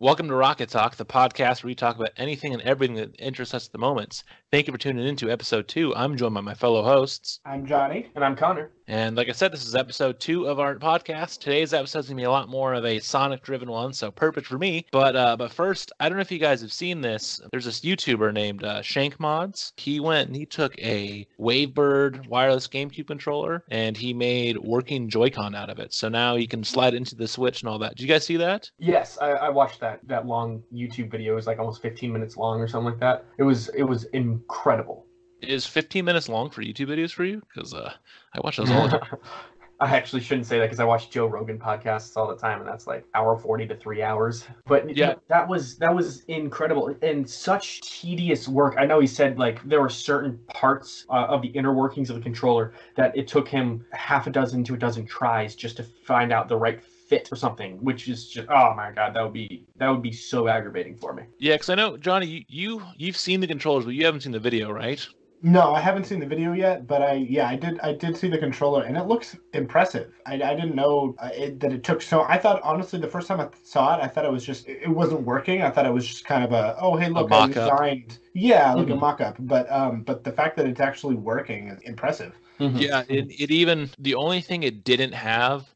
Welcome to Rocket Talk, the podcast where we talk about anything and everything that interests us at the moment. Thank you for tuning in to episode 2. I'm joined by my fellow hosts. I'm Johnny. And I'm Connor. And like I said, this is episode 2 of our podcast. Today's episode is going to be a lot more of a Sonic-driven one, so perfect for me. But first, I don't know if you guys have seen this. There's this YouTuber named Shank Mods. He went and he took a Wavebird wireless GameCube controller, and he made working Joy-Con out of it. So now you can slide into the Switch and all that. Did you guys see that? Yes, I watched that long YouTube video. It was like almost 15 minutes long or something like that. It was incredible. Is 15 minutes long for YouTube videos for you? Because I watch those all the time. I actually shouldn't say that because I watch Joe Rogan podcasts all the time, and that's like hour 40 to 3 hours. But yeah, that was incredible and such tedious work. I know he said like there were certain parts of the inner workings of the controller that it took him half a dozen to a dozen tries just to find out the right fit or something, which is just, oh my god, that would be so aggravating for me. Yeah, because I know, Johnny, you've seen the controllers, but you haven't seen the video, right? No, I haven't seen the video yet, but I did see the controller, and it looks impressive. I didn't know that it took so. I thought honestly the first time I saw it, I thought it was just it wasn't working. I thought it was just kind of hey look, I designed like a mock-up. But the fact that it's actually working is impressive. Mm-hmm. Yeah, it even the only thing it didn't have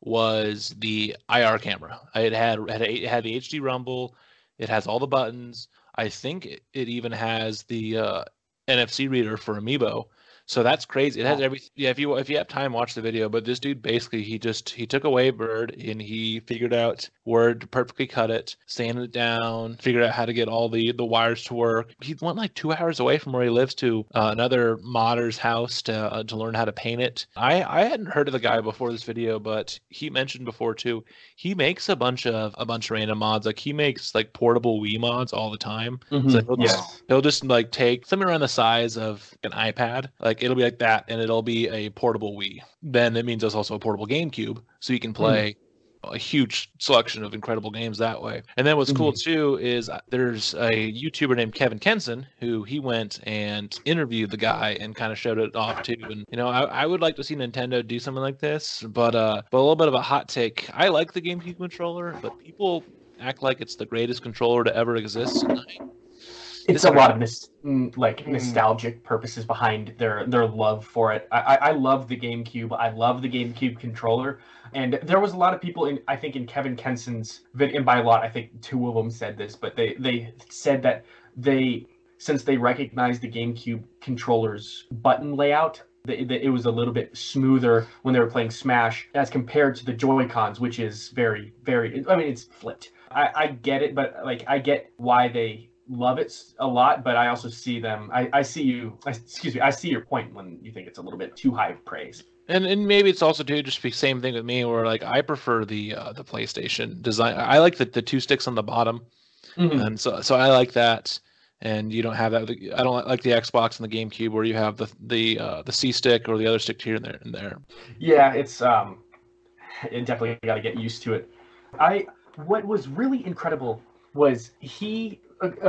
was the IR camera. It had the HD rumble. It has all the buttons. I think it even has the NFC reader for Amiibo. So that's crazy. It has everything. Yeah, if you have time, watch the video. But this dude basically he took a Wavebird and he figured out where to perfectly cut it, sanded it down, figured out how to get all the wires to work. He went like 2 hours away from where he lives to another modder's house to learn how to paint it. I hadn't heard of the guy before this video, but he mentioned before too. He makes a bunch of random mods. Like he makes like portable Wii mods all the time. Mm-hmm. So he'll just like take something around the size of an iPad. Like it'll be like that, and it'll be a portable Wii. Then it means there's also a portable GameCube, so you can play a huge selection of incredible games that way. And then what's cool too is there's a YouTuber named Kevin Kenson who he went and interviewed the guy and kind of showed it off too. And I would like to see Nintendo do something like this, but a little bit of a hot take. I like the GameCube controller, but people act like it's the greatest controller to ever exist. It's a lot of nostalgic purposes behind their love for it. I love the GameCube. I love the GameCube controller. And there was a lot of people in Kevin Kenson's video, and by a lot, I think 2 of them said this, but they said that since they recognized the GameCube controller's button layout, it was a little bit smoother when they were playing Smash as compared to the Joy-Cons, which is very, very, I mean, it's flipped. I get it, but like I get why they love it a lot, but I also see them. I see your point when you think it's a little bit too high of praise. And maybe it's also too just the same thing with me, where like I prefer the PlayStation design. I like the 2 sticks on the bottom, and so I like that. And you don't have that. I don't like the Xbox and the GameCube where you have the C stick or the other stick here and there. Yeah, it's it definitely got to get used to it. What was really incredible was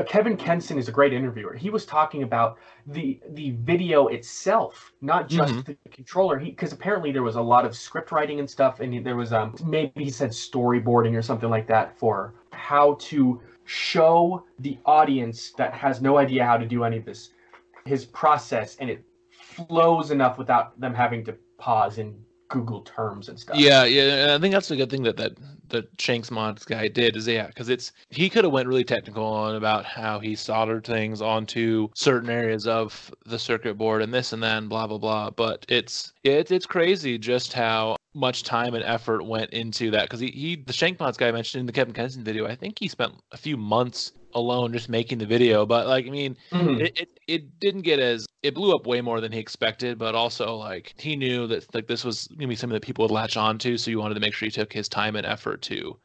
Kevin Kenson is a great interviewer. He was talking about the video itself, not just the controller. Because apparently there was a lot of script writing and stuff, and there was maybe he said storyboarding or something like that for how to show the audience that has no idea how to do any of this his process, and it flows enough without them having to pause and Google terms and stuff. Yeah, and I think that's a good thing that Shanks Mods guy did is because he could have went really technical on about how he soldered things onto certain areas of the circuit board and this and that and blah blah blah. But it's crazy just how much time and effort went into that, because the Shank Mods guy mentioned in the Kevin Kenson video, I think he spent a few months alone just making the video. But like, I mean, it didn't get it blew up way more than he expected, but also like he knew that like this was gonna be something that people would latch on to, so he wanted to make sure he took his time and effort to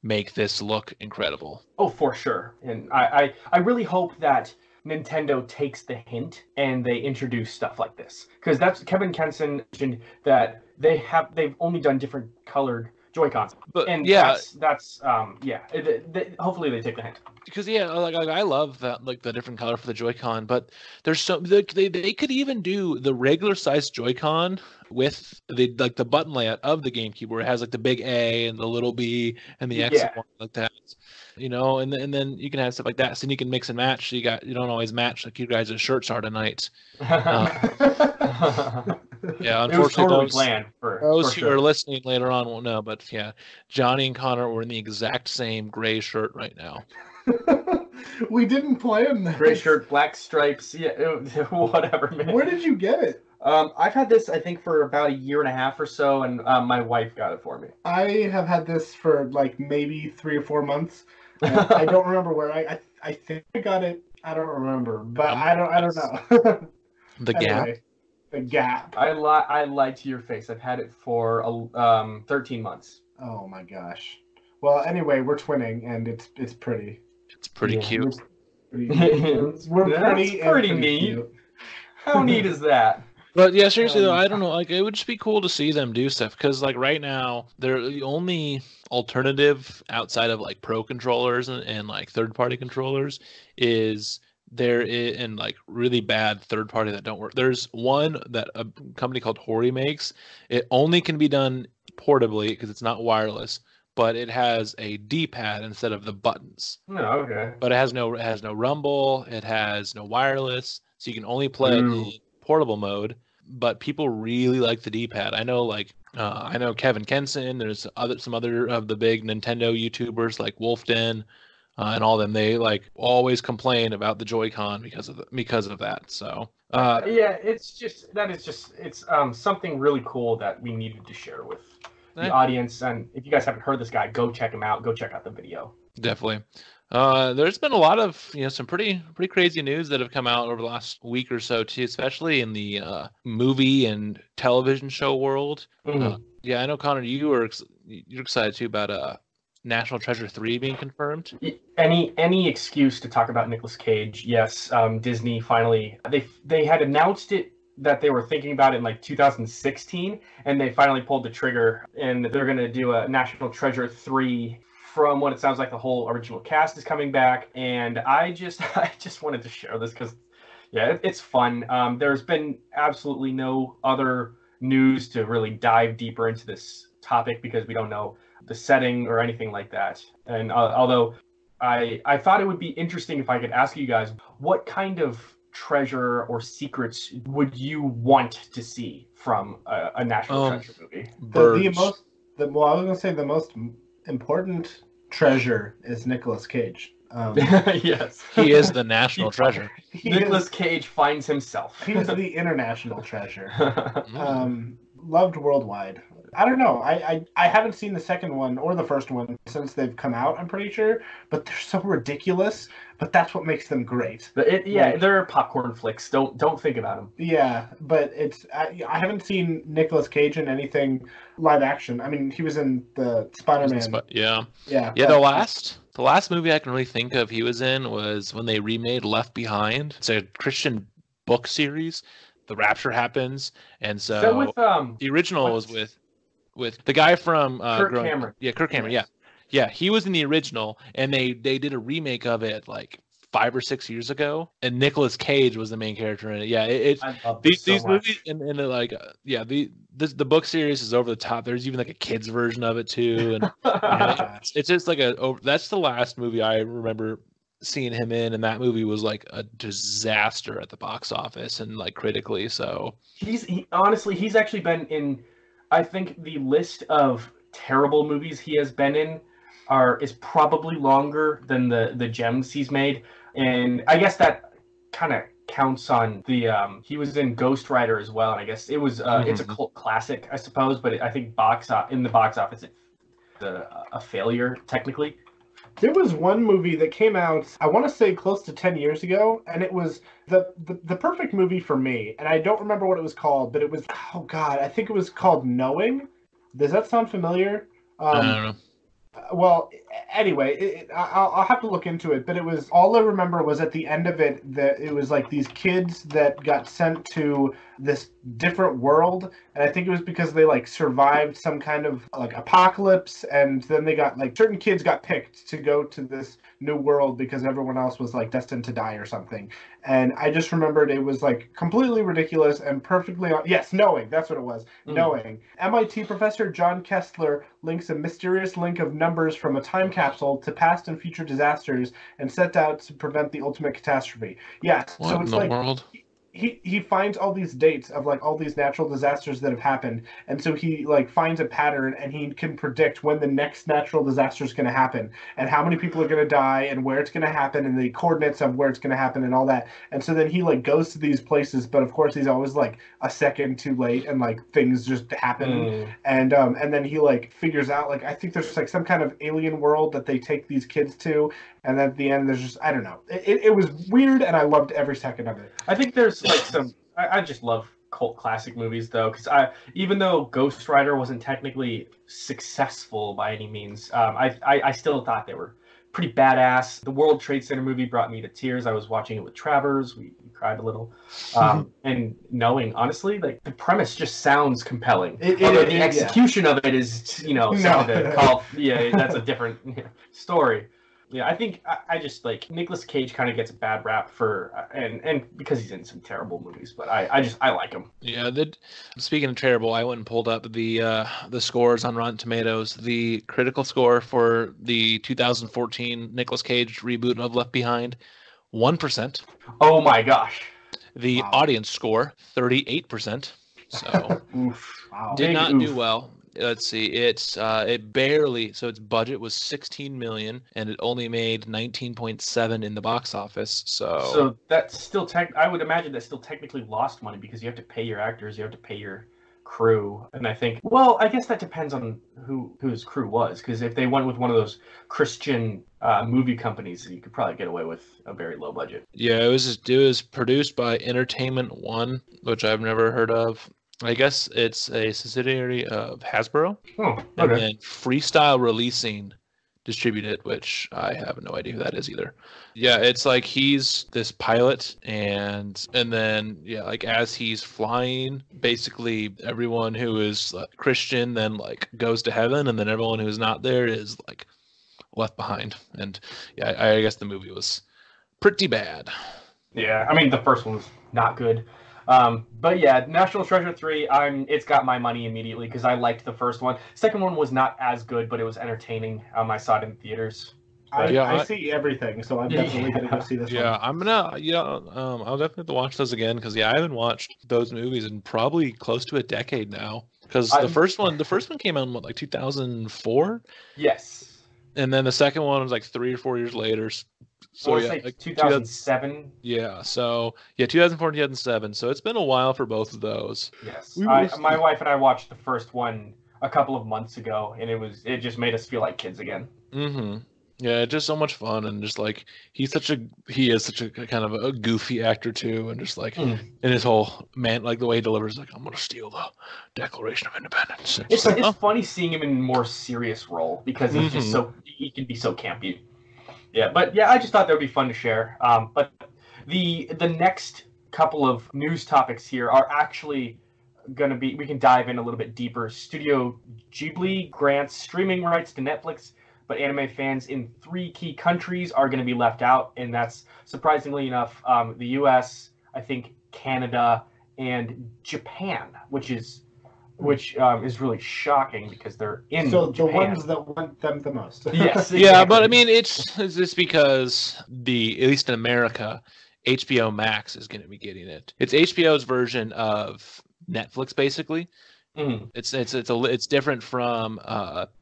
make this look incredible. Oh, for sure. And I really hope that Nintendo takes the hint and they introduce stuff like this, because that's Kevin Kenson mentioned that they've only done different colored Joy-Cons. But And yeah, that's hopefully they take the hint. because like I love that, like the different color for the Joy-Con, but there's so they could even do the regular size Joy-Con with the button layout of the GameCube, where it has like the big A and the little B and the X and Y like that, and then you can have stuff like that, so you can mix and match. So you don't always match like you guys' shirts are tonight. Yeah, unfortunately, it was totally planned for those who sure. are listening later on won't know, but yeah, Johhny and Connor were in the exact same gray shirt right now. We didn't plan that. Gray shirt, black stripes, whatever, man. Where did you get it? I've had this, I think, for about a year and a half or so, and my wife got it for me. I have had this for like maybe 3 or 4 months. I don't remember where I think I got it. I don't remember, but I don't know. The Gap. The Gap. I lied to your face. I've had it for 13 months. Oh my gosh. Well, anyway, we're twinning, and it's pretty. It's pretty cute. We're pretty neat. Cute. How neat is that? But yeah, seriously though, I don't know. Like, it would just be cool to see them do stuff, because like right now, they're the only alternative outside of like pro controllers and like third-party controllers is and like really bad third-party that don't work. There's one that a company called Hori makes. It only can be done portably because it's not wireless, but it has a D-pad instead of the buttons. Oh, okay. But it has no rumble. It has no wireless, so you can only play it in portable mode. But people really like the D-pad. I know Kevin Kenson. There's some other of the big Nintendo YouTubers like Wolfden and all them. They like always complain about the Joy-Con because of that. So yeah, it's something really cool that we needed to share with the audience. And if you guys haven't heard this guy, go check him out. Go check out the video. Definitely. There's been a lot of some pretty crazy news that have come out over the last week or so too, especially in the movie and television show world. Yeah, I know, Connor, you're excited too about National Treasure 3 being confirmed. Any excuse to talk about Nicolas Cage? Yes, Disney finally they had announced it that they were thinking about it in like 2016, and they finally pulled the trigger, and they're going to do a National Treasure 3. From what it sounds like, the whole original cast is coming back, and I just wanted to share this because, yeah, it's fun. There's been absolutely no other news to really dive deeper into this topic because we don't know the setting or anything like that. And although I thought it would be interesting if I could ask you guys, what kind of treasure or secrets would you want to see from a National Treasure movie? I was going to say the most important treasure is Nicolas Cage. Yes, he is the national treasure. Nicolas Cage finds himself. He is the international treasure. Loved worldwide. I don't know. I haven't seen the second one or the first one since they've come out, I'm pretty sure. But they're so ridiculous. But that's what makes them great. They're popcorn flicks. Don't think about them. Yeah, but I haven't seen Nicolas Cage in anything live action. I mean, he was in the Spider-Man. Yeah. The last movie I can really think of he was in was when they remade Left Behind. It's a Christian book series. The rapture happens, and so the original was with the guy from Kirk Cameron. Yeah, Kirk Cameron. Yes. Yeah, he was in the original, and they did a remake of it like 5 or 6 years ago, and Nicolas Cage was the main character in it. Yeah, these movies and the book series is over the top. There's even like a kids version of it too, and it's just like that's the last movie I remember seeing him in, and that movie was like a disaster at the box office and like critically. So he's actually been in, I think the list of terrible movies he has been in is probably longer than the gems he's made, and I guess that kind of counts on the he was in Ghost Rider as well, and I guess it was it's a cult classic, I suppose, but I think in the box office it's a failure technically. There was one movie that came out, I want to say close to 10 years ago, and it was the perfect movie for me, and I don't remember what it was called, but it was, oh God, I think it was called Knowing. Does that sound familiar? I don't know. Well, anyway, I'll have to look into it, but it was, all I remember was at the end of it that it was like these kids that got sent to this different world, and I think it was because they like survived some kind of like apocalypse, and then they got like, certain kids got picked to go to this new world because everyone else was like destined to die or something. And I just remembered it was like completely ridiculous and perfectly yes, knowing, that's what it was. Knowing. MIT professor John Kessler links a mysterious link of numbers from a time capsule to past and future disasters and set out to prevent the ultimate catastrophe. Yes, What so in it's the like world? he finds all these dates of like all these natural disasters that have happened, and so he like finds a pattern, and he can predict when the next natural disaster is going to happen and how many people are going to die and where it's going to happen and the coordinates of where it's going to happen and all that. And so then he like goes to these places, but of course he's always like a second too late, and like things just happen. And then he like figures out, like, I think there's like some kind of alien world that they take these kids to, and then at the end there's just, I don't know, it was weird, and I loved every second of it. I think there's like some. I just love cult classic movies though, because even though Ghost Rider wasn't technically successful by any means, I still thought they were pretty badass. The World Trade Center movie brought me to tears. I was watching it with Travers. We cried a little, and knowing honestly, like the premise just sounds compelling. Although the execution of it is, something to call. Yeah, that's a different story. Yeah, I think I just like Nicolas Cage kind of gets a bad rap for and because he's in some terrible movies, but I like him. Yeah, speaking of terrible, I went and pulled up the scores on Rotten Tomatoes. The critical score for the 2014 Nicolas Cage reboot of Left Behind, 1%. Oh my gosh. The audience score, 38%. So oof. Wow. Did not do well. Let's see. It barely. So its budget was 16 million, and it only made 19.7 in the box office. So that's still I would imagine that's still technically lost money because you have to pay your actors, you have to pay your crew, and I think, well, I guess that depends on who his crew was. Because if they went with one of those Christian movie companies, you could probably get away with a very low budget. Yeah, it was produced by Entertainment One, which I've never heard of. I guess it's a subsidiary of Hasbro. Oh, okay. And then Freestyle Releasing distributed, which I have no idea who that is either. Yeah, it's like he's this pilot, and then like as he's flying, basically everyone who is Christian then like goes to heaven, and then everyone who's not there is like left behind. And yeah, I guess the movie was pretty bad. Yeah, I mean the first one was not good. But yeah, National Treasure 3, it's got my money immediately because I liked the first one. Second one was not as good, but it was entertaining. I saw it in theaters. I see everything, so I'm definitely gonna go see this one. Yeah, I'm gonna. I'll definitely have to watch those again because I haven't watched those movies in probably close to a decade now. Because the first one came out in what, like 2004? Yes. And then the second one was like 3 or 4 years later. So yeah, like 2007. Yeah, so 2004 and 2007. So it's been a while for both of those. Yes, my wife and I watched the first one a couple of months ago, and it just made us feel like kids again. Mm-hmm. Yeah, just so much fun, and just like he is such a kind of a goofy actor too, and just like in his whole like the way he delivers, like, I'm gonna steal the Declaration of Independence. It's funny seeing him in a more serious role because he's just he can be so campy. Yeah, but yeah, I just thought that would be fun to share. But the next couple of news topics here are actually going to be, we can dive in a little bit deeper. Studio Ghibli grants streaming rights to Netflix, but anime fans in 3 key countries are going to be left out, and that's surprisingly enough the U.S., I think Canada, and Japan, which is really shocking because they're in Japan. The ones that want them the most. Yes. Exactly. Yeah, but I mean, it's just because at least in America, HBO Max is going to be getting it. It's HBO's version of Netflix, basically. Mm-hmm. It's different from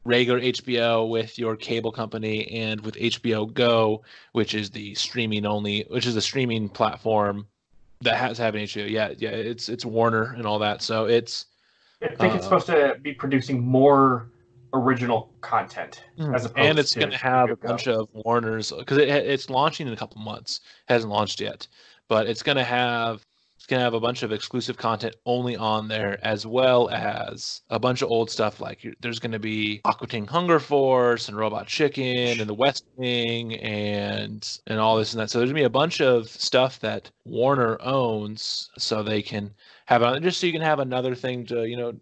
regular HBO with your cable company and with HBO Go, which is the streaming platform that has to have an HBO. Yeah, it's Warner and all that. So it's. I think it's supposed to be producing more original content as opposed and it's going to have a bunch of Warners because it's launching in a couple months. It hasn't launched yet, but it's going to have It's going to have a bunch of exclusive content only on there, as well as a bunch of old stuff. Like there's going to be Aqua Teen Hunger Force and Robot Chicken and the West Wing and all this and that. So there's going to be a bunch of stuff that Warner owns, so they can have just so you can have another thing to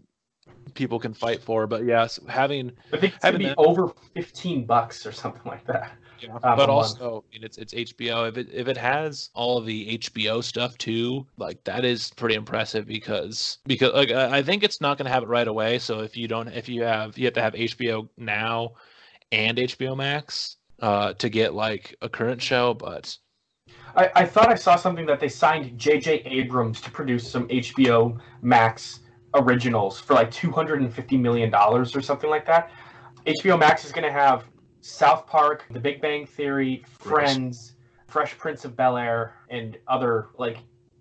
people can fight for. But yes, I think it's going to be over $15 or something like that. Yeah, but also it's HBO. If it has all of the HBO stuff too, like that is pretty impressive because like I think it's not going to have it right away. So you have to have HBO Now and HBO Max to get like a current show. But I thought I saw something that they signed J.J. Abrams to produce some HBO Max originals for like $250 million or something like that. HBO Max is going to have South Park, The Big Bang Theory, Friends, Fresh Prince of Bel-Air, and other like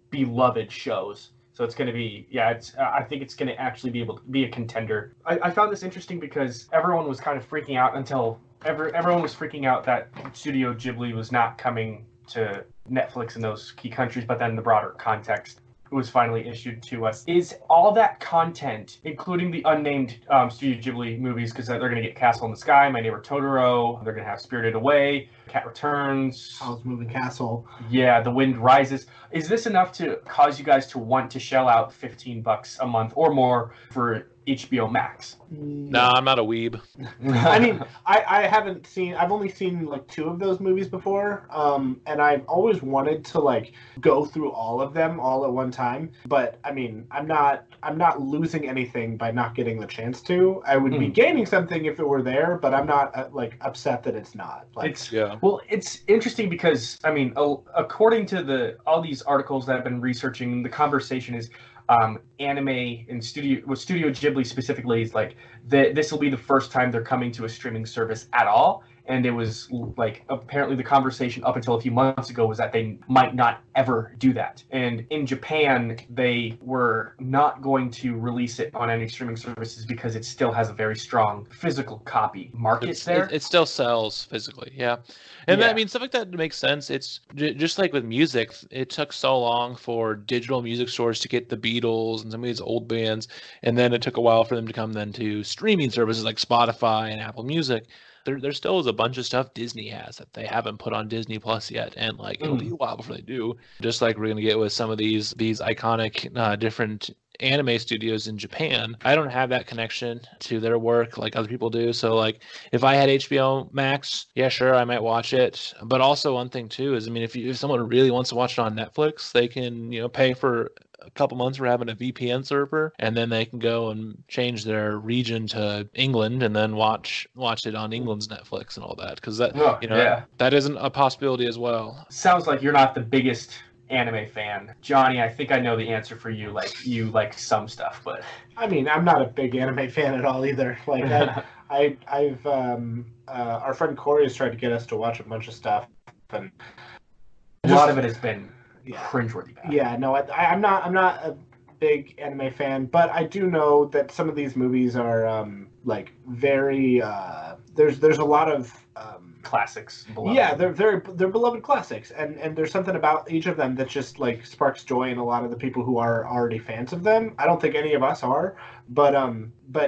beloved shows. So it's going to be, I think it's going to actually be able to be a contender. I found this interesting because everyone was kind of freaking out until everyone was freaking out that Studio Ghibli was not coming to Netflix in those key countries, but then the broader context was finally issued to us. Is all that content, including the unnamed Studio Ghibli movies, because they're going to get Castle in the Sky, My Neighbor Totoro, they're going to have Spirited Away, Cat Returns, Howl's Moving Castle. Yeah, The Wind Rises. Is this enough to cause you guys to want to shell out $15 a month or more for HBO Max? No, I'm not a weeb. I mean, I've only seen like 2 of those movies before, and I've always wanted to like go through all of them all at one time. But I mean, I'm not losing anything by not getting the chance to. I would be gaining something if it were there, but I'm not like upset that it's not. Like, Well, it's interesting because I mean, according to all these articles that I've been researching, the conversation is anime and Studio Ghibli specifically is like this will be the first time they're coming to a streaming service at all. And it was like apparently the conversation up until a few months ago was that they might not ever do that. And in Japan, they were not going to release it on any streaming services because it still has a very strong physical copy market there. It still sells physically, yeah. And I mean, stuff like that makes sense. It's just like with music, it took so long for digital music stores to get the Beatles and some of these old bands, and then it took a while for them to come then to streaming services like Spotify and Apple Music. There still is a bunch of stuff Disney has that they haven't put on Disney Plus yet, and like it'll be a while before they do. Just like we're gonna get with some of these iconic different anime studios in Japan. I don't have that connection to their work like other people do. So like if I had HBO Max, yeah, sure, I might watch it. But also one thing too is, I mean, if someone really wants to watch it on Netflix, they can pay for a couple months for having a VPN server, and then they can go and change their region to England and then watch it on England's Netflix and all that, because that isn't a possibility as well. Sounds like you're not the biggest anime fan. Johhny, I think I know the answer for you. Like you like some stuff, but I mean, I'm not a big anime fan at all either. Like I've our friend Corey has tried to get us to watch a bunch of stuff, and a lot of it has been cringeworthy bad. Yeah, no, I'm not a big anime fan, but I do know that some of these movies are like very there's a lot of classics. Beloved. Yeah, they're beloved classics, and there's something about each of them that just like sparks joy in a lot of the people who are already fans of them. I don't think any of us are, but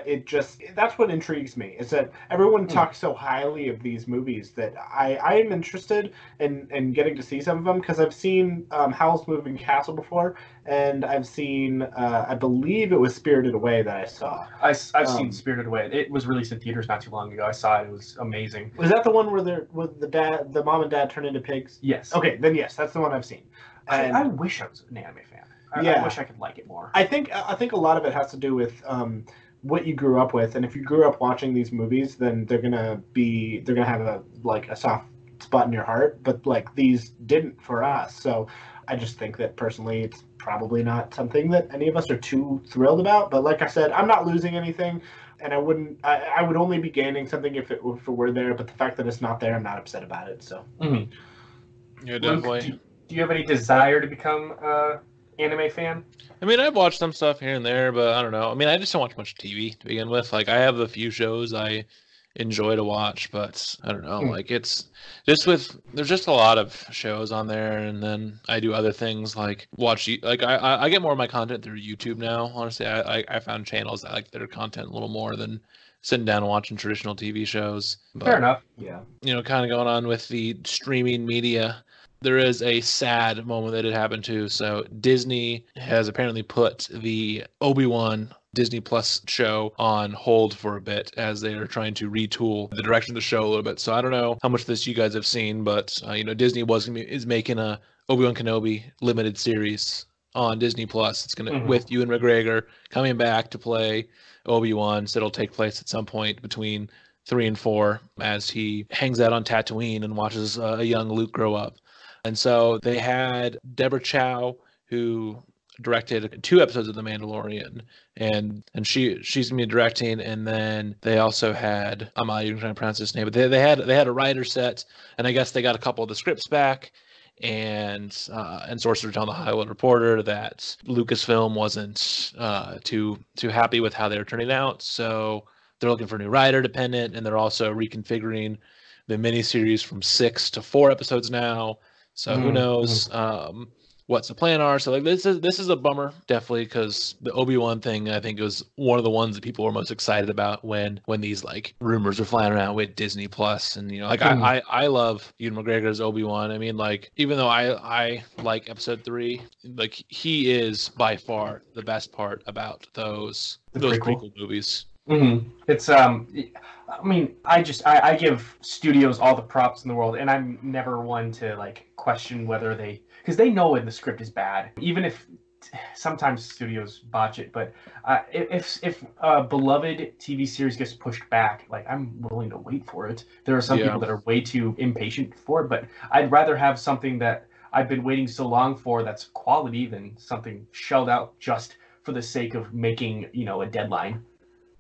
it just, that's what intrigues me, is that everyone talks so highly of these movies that I am interested in getting to see some of them, because I've seen Howl's Moving Castle before, and I've seen I believe it was Spirited Away that I saw. I've seen Spirited Away. It was released in theaters not too long ago. I saw it. It was amazing. Was that the one where the mom and dad turn into pigs? Yes. Okay, then yes, that's the one I've seen. And I wish I was an anime fan. I wish I could like it more. I think a lot of it has to do with what you grew up with, and if you grew up watching these movies, then they're gonna have a soft spot in your heart. But like these didn't for us, so I just think that personally, it's probably not something that any of us are too thrilled about. But like I said, I'm not losing anything, and I would only be gaining something if it were there. But the fact that it's not there, I'm not upset about it. So. Yeah, definitely. Luke, do you have any desire to become anime fan? I mean, I've watched some stuff here and there, but I don't know. I mean, I just don't watch much TV to begin with. Like, I have a few shows I enjoy to watch. But I don't know, like it's just there's just a lot of shows on there, and then I do other things like watch. Like I get more of my content through YouTube now. Honestly, I found channels that like their content a little more than sitting down and watching traditional TV shows. But, fair enough. Yeah. Kind of going on with the streaming media. There is a sad moment that it happened to. So Disney has apparently put the Obi-Wan Disney Plus show on hold for a bit as they are trying to retool the direction of the show a little bit. So I don't know how much of this you guys have seen, but Disney is making a Obi-Wan Kenobi limited series on Disney Plus. It's gonna with Ewan McGregor coming back to play Obi-Wan. So it'll take place at some point between 3 and 4 as he hangs out on Tatooine and watches a young Luke grow up. And so they had Deborah Chow, who directed 2 episodes of The Mandalorian, and she's gonna be directing. And then they also had, I'm not even trying to pronounce his name, but they had a writer set, and I guess they got a couple of the scripts back. And sources are telling the Hollywood Reporter that Lucasfilm wasn't too happy with how they were turning out, so they're looking for a new writer dependent, and they're also reconfiguring the miniseries from 6 to 4 episodes now. So who knows what's the plan are. So like this is a bummer, definitely, because the Obi-Wan thing, I think, was one of the ones that people were most excited about when these like rumors were flying around with Disney Plus. And I love Ewan McGregor's Obi-Wan. I mean, like, even though I like episode 3, like, he is by far the best part about those prequel movies. It's I mean, I give studios all the props in the world, and I'm never one to like question whether because they know when the script is bad, even if sometimes studios botch it. But if a beloved TV series gets pushed back, like, I'm willing to wait for it. There are some people that are way too impatient for it, but I'd rather have something that I've been waiting so long for that's quality than something shelled out just for the sake of making a deadline.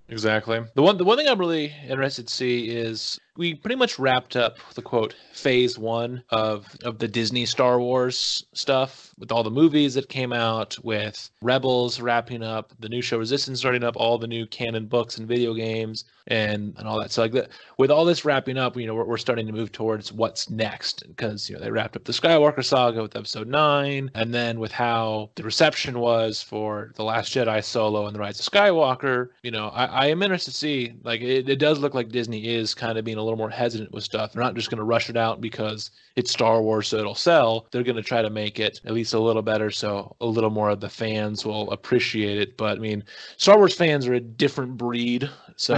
Exactly. The one thing I'm really interested to see is we pretty much wrapped up the quote phase 1 of the Disney Star Wars stuff with all the movies that came out, with Rebels wrapping up, the new show Resistance starting up, all the new canon books and video games and all that. So like with all this wrapping up, we're starting to move towards what's next, because they wrapped up the Skywalker saga with episode 9, and then with how the reception was for The Last Jedi Solo and The Rise of Skywalker, I am interested to see, like, it does look like Disney is kind of being a little more hesitant with stuff. They're not just going to rush it out because it's Star Wars so it'll sell. They're going to try to make it at least a little better so a little more of the fans will appreciate it. But I mean, Star Wars fans are a different breed, so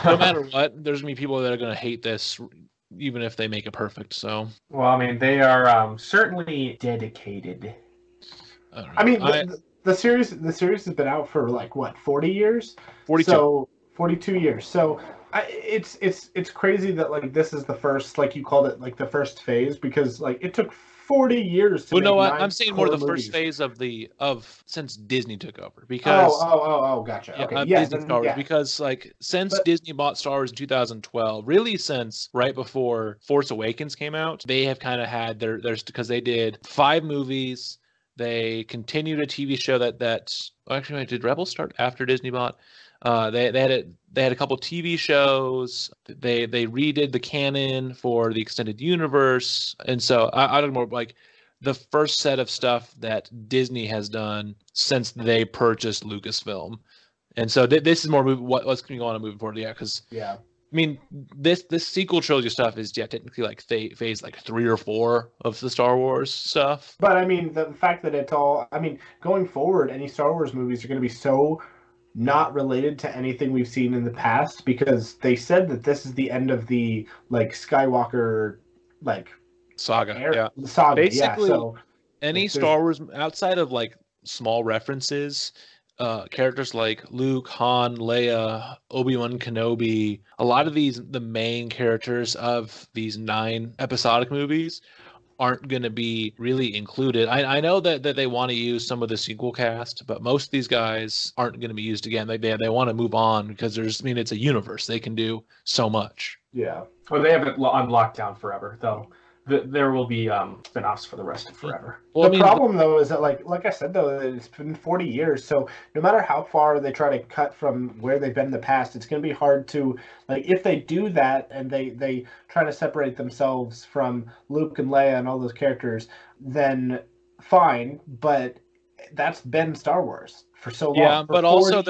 no matter what, there's going to be people that are going to hate this even if they make it perfect. So, well, I mean, they are certainly dedicated. I mean, the series has been out for like what, 40 years? 42. So 42 years. So it's crazy that like this is the first, like you called it, like the first phase, because like it took 40 years to make what? 9 I'm saying more the movies. first phase of since Disney took over, because gotcha. Yeah, Okay, Disney Star Wars, because like since Disney bought Star Wars in 2012, really since right before Force Awakens came out, they have kind of had their because they did 5 movies. They continued a TV show actually, did Rebels start after Disney bought? They had a couple TV shows. They redid the canon for the extended universe, and so I don't know, more like the first set of stuff that Disney has done since they purchased Lucasfilm, and so this is more what's going on moving forward. Yeah, because I mean, this sequel trilogy stuff is technically like phase like 3 or 4 of the Star Wars stuff. But I mean, the fact that it's all, I mean, going forward, any Star Wars movies are going to be so not related to anything we've seen in the past, because they said that this is the end of the like Skywalker like saga. Saga. Basically, so any Star Wars outside of like small references, characters like Luke, Han, Leia, Obi-Wan Kenobi, a lot of the main characters of these 9 episodic movies aren't going to be really included. I know that they want to use some of the sequel cast, but most of these guys aren't going to be used again. They want to move on because it's a universe. They can do so much. Yeah. Well, they have it on lockdown forever, though. there will be spin-offs for the rest of forever. Well, the problem, though, is that, like I said, though, it's been 40 years, so no matter how far they try to cut from where they've been in the past, it's going to be hard to, like, if they do that and they try to separate themselves from Luke and Leia and all those characters, then fine, but that's been Star Wars for so long. Yeah, but also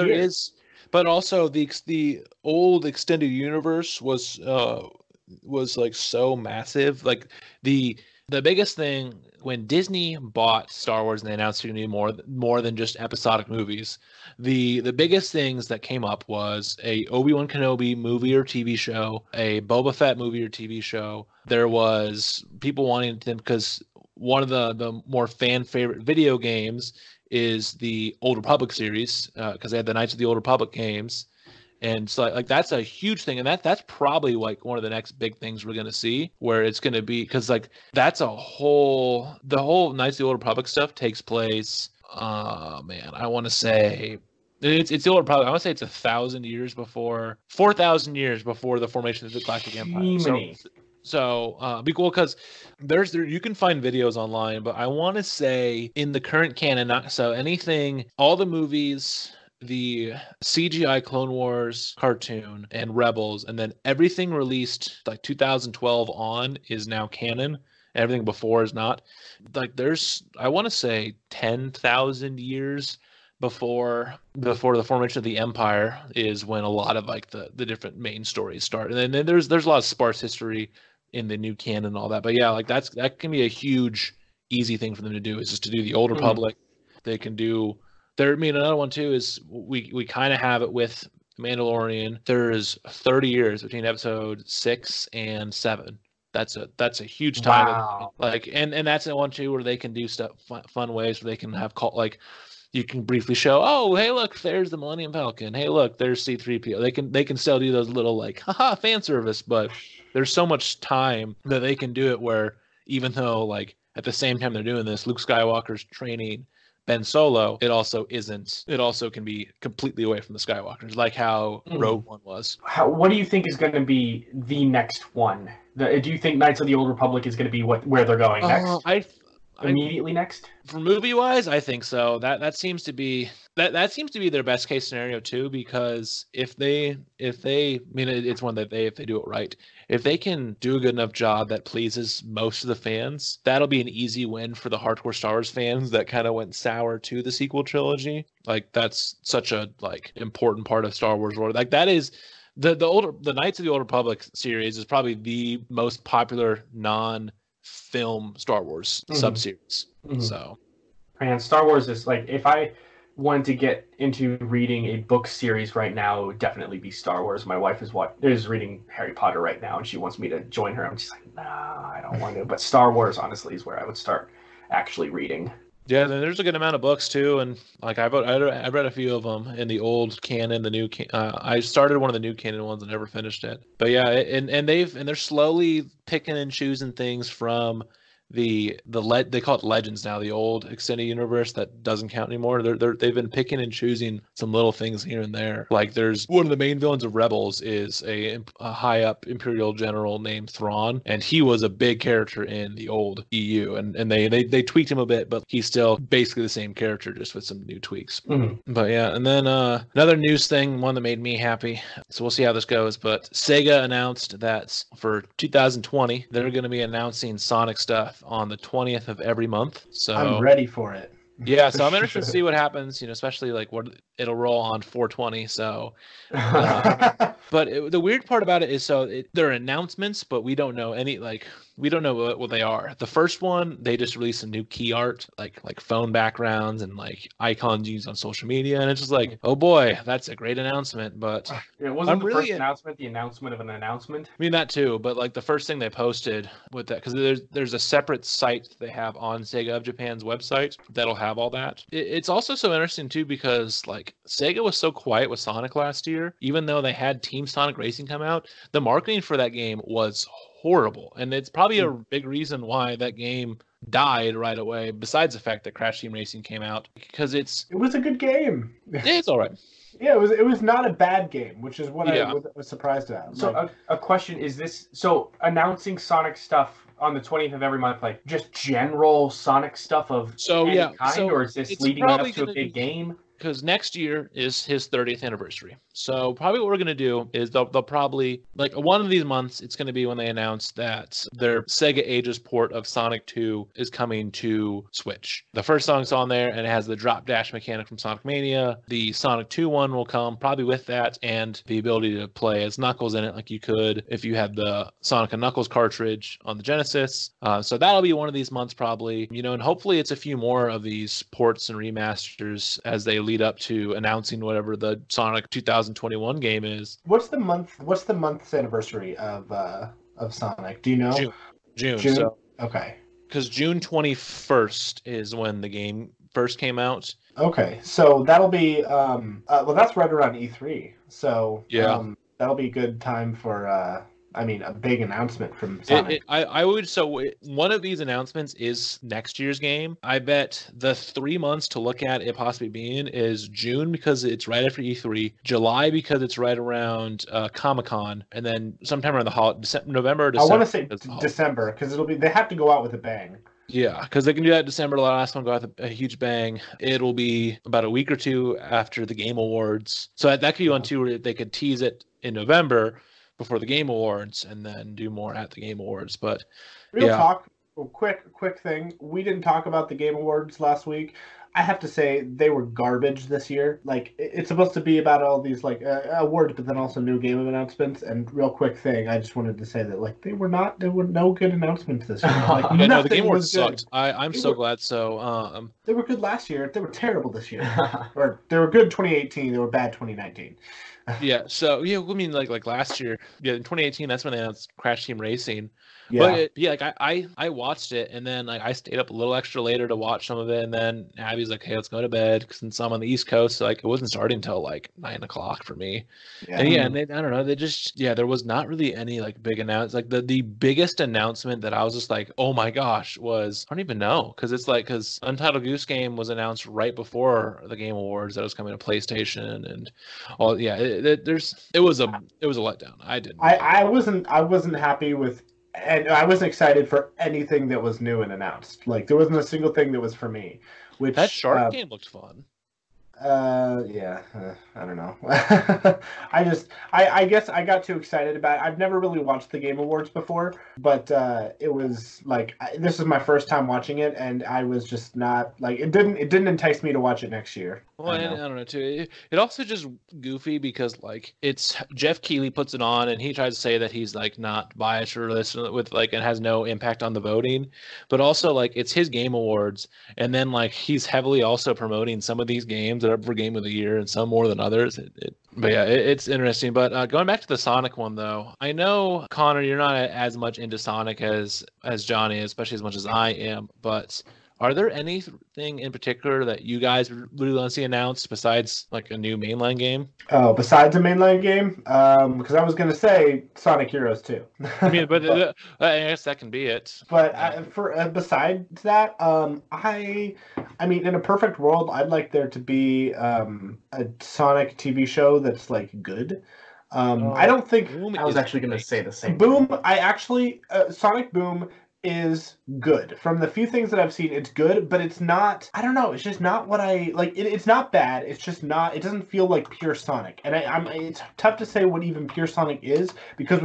but also the old extended universe was like so massive. Like the biggest thing when Disney bought Star Wars and they announced it to be more than just episodic movies, the biggest things that came up was a Obi-Wan Kenobi movie or TV show, a Boba Fett movie or TV show. There was people wanting them because one of the more fan favorite video games is the Old Republic series because they had the Knights of the Old Republic games. And so like that's a huge thing, and that's probably like one of the next big things we're gonna see, where it's gonna be because like that's the whole Knights of the Old Republic stuff takes place. I want to say it's the Old Republic. I want to say it's 1,000 years before, 4,000 years before the formation of the Galactic Empire. So be cool because you can find videos online, but I want to say in the current canon, anything, all the movies, the CGI Clone Wars cartoon and Rebels, and then everything released like 2012 on is now canon. Everything before is not. Like there's, I want to say 10,000 years before the formation of the Empire is when a lot of like the different main stories start. And then there's a lot of sparse history in the new canon and all that. But yeah, like that can be a huge, easy thing for them to do, is just to do the Old Republic. They can do another one too is we kind of have it with Mandalorian. There's 30 years between episode 6 and 7. That's a huge time. Wow. Like and that's the one too where they can do stuff fun ways where they can have like you can briefly show, oh hey look, there's the Millennium Falcon. Hey look, there's C-3PO. They can still do those little like haha fan service, but there's so much time that they can do it where even though like at the same time they're doing this, Luke Skywalker's training Ben Solo, it also can be completely away from the Skywalkers, like how Rogue One was. What do you think is going to be the next one? Do you think Knights of the Old Republic is going to be where they're going next? Immediately next? For movie wise, I think so. That seems to be their best case scenario too, because if they it's one that if they do it right, if they can do a good enough job that pleases most of the fans, that'll be an easy win for the hardcore Star Wars fans that kind of went sour to the sequel trilogy. Like that's such a like important part of Star Wars world. Like that is the Knights of the Old Republic series is probably the most popular non-film Star Wars sub-series. So, and Star Wars is like, if I wanted to get into reading a book series right now, it would definitely be Star Wars. My wife is reading Harry Potter right now, and she wants me to join her. I'm just like, nah, I don't want to. But Star Wars, honestly, is where I would start actually reading. Yeah, then there's a good amount of books too, and like I've read a few of them in the old canon, the new. I started one of the new canon ones and never finished it. But yeah, and they're slowly picking and choosing things from they call it Legends now, the old extended universe that doesn't count anymore. They've been picking and choosing some little things here and there. Like there's one of the main villains of Rebels is a high up Imperial general named Thrawn, and he was a big character in the old EU, and they tweaked him a bit, but he's still basically the same character, just with some new tweaks. But yeah, and then another news thing, one that made me happy. So we'll see how this goes. But Sega announced that for 2020 they're going to be announcing Sonic stuff on the 20th of every month. So I'm ready for it. Yeah, so I'm interested to see what happens, especially like what it'll roll on 420. So, but the weird part about it is, they're announcements, but we don't know we don't know what they are. The first one, they just released some new key art, like phone backgrounds and like icons used on social media, and it's just like, oh boy, that's a great announcement. But it wasn't the first announcement, the announcement of an announcement. I mean that too, but like the first thing they posted with that, because there's a separate site they have on Sega of Japan's website that'll have all that. It's also so interesting too because like Sega was so quiet with Sonic last year, even though they had Team Sonic Racing come out. The marketing for that game was horrible, and it's probably a big reason why that game died right away, besides the fact that Crash Team Racing came out, because it was a good game. It's all right. Yeah, it was not a bad game, which is what I was surprised at. So a question is this: so announcing Sonic stuff on the 20th of every month, like just general Sonic stuff of any kind, or is this leading up to a big game? Because next year is his 30th anniversary. So probably what we're going to do is they'll probably, like one of these months, it's going to be when they announce that their Sega Ages port of Sonic 2 is coming to Switch. The first song's on there, and it has the drop dash mechanic from Sonic Mania. The Sonic 2 one will come probably with that, and the ability to play as Knuckles in it like you could if you had the Sonic and Knuckles cartridge on the Genesis. So that'll be one of these months probably, and hopefully it's a few more of these ports and remasters as they lead up to announcing whatever the Sonic 2021 game is. What's the month's anniversary of Sonic? Do you know? June. So, okay. Because June 21st is when the game first came out. Okay, so that'll be well, that's right around E3. So yeah, that'll be a good time for a big announcement from Sonic. One of these announcements is next year's game. I bet the 3 months to look at it possibly being is June because it's right after E3, July because it's right around Comic-Con, and then sometime around November or December. I want to say December because they have to go out with a bang. Yeah, because they can do that in December. The last one got a huge bang. It'll be about a week or two after the Game Awards. So that could be one too where they could tease it in November before the Game Awards and then do more at the Game Awards. But real talk, quick thing. We didn't talk about the Game Awards last week. I have to say they were garbage this year. Like it's supposed to be about all these like awards, but then also new game announcements. And real quick thing, I just wanted to say that like there were no good announcements this year. Like no, the Game Awards sucked. I'm so glad. So they were good last year. They were terrible this year. Or they were good 2018. They were bad 2019. Yeah. So I mean like last year, in 2018, that's when they announced Crash Team Racing. Yeah. But I watched it and then like I stayed up a little extra later to watch some of it, and then Abby's like, "Hey, let's go to bed," since I'm on the East Coast, so like it wasn't starting until like 9:00 for me. Yeah. And I don't know, there was not really any like big announcement. Like the biggest announcement that I was just like, "Oh my gosh," was I don't even know because Untitled Goose Game was announced right before the Game Awards that was coming to PlayStation and all. Yeah, it was a letdown. I wasn't happy with. And I wasn't excited for anything that was new and announced. Like there wasn't a single thing that was for me. Which that shark game looked fun. I don't know. I guess I got too excited about it. I've never really watched the Game Awards before, but it was like this is my first time watching it, and I was just not like it didn't entice me to watch it next year. Well, I don't know too. It also just goofy because like it's Jeff Keighley puts it on and he tries to say that he's like not biased or this with like and has no impact on the voting, but also like it's his Game Awards, and then like he's heavily also promoting some of these games that are up for Game of the Year and some more than others. But yeah, it's interesting. But going back to the Sonic one though, I know Connor, you're not as much into Sonic as Johhny, especially as much as I am, but are there anything in particular that you guys really want to see announced besides like a new mainline game? Oh, besides a mainline game? Because I was going to say Sonic Heroes 2. I mean, but I guess that can be it. But besides that, I mean, in a perfect world, I'd like there to be a Sonic TV show that's like good. I don't think I was actually going to say the same. Boom. Sonic Boom is good. From the few things that I've seen, it's good, but it's not, I don't know, it's just not what I like. It's not bad, it's just not, it doesn't feel like pure Sonic. And it's tough to say what even pure Sonic is because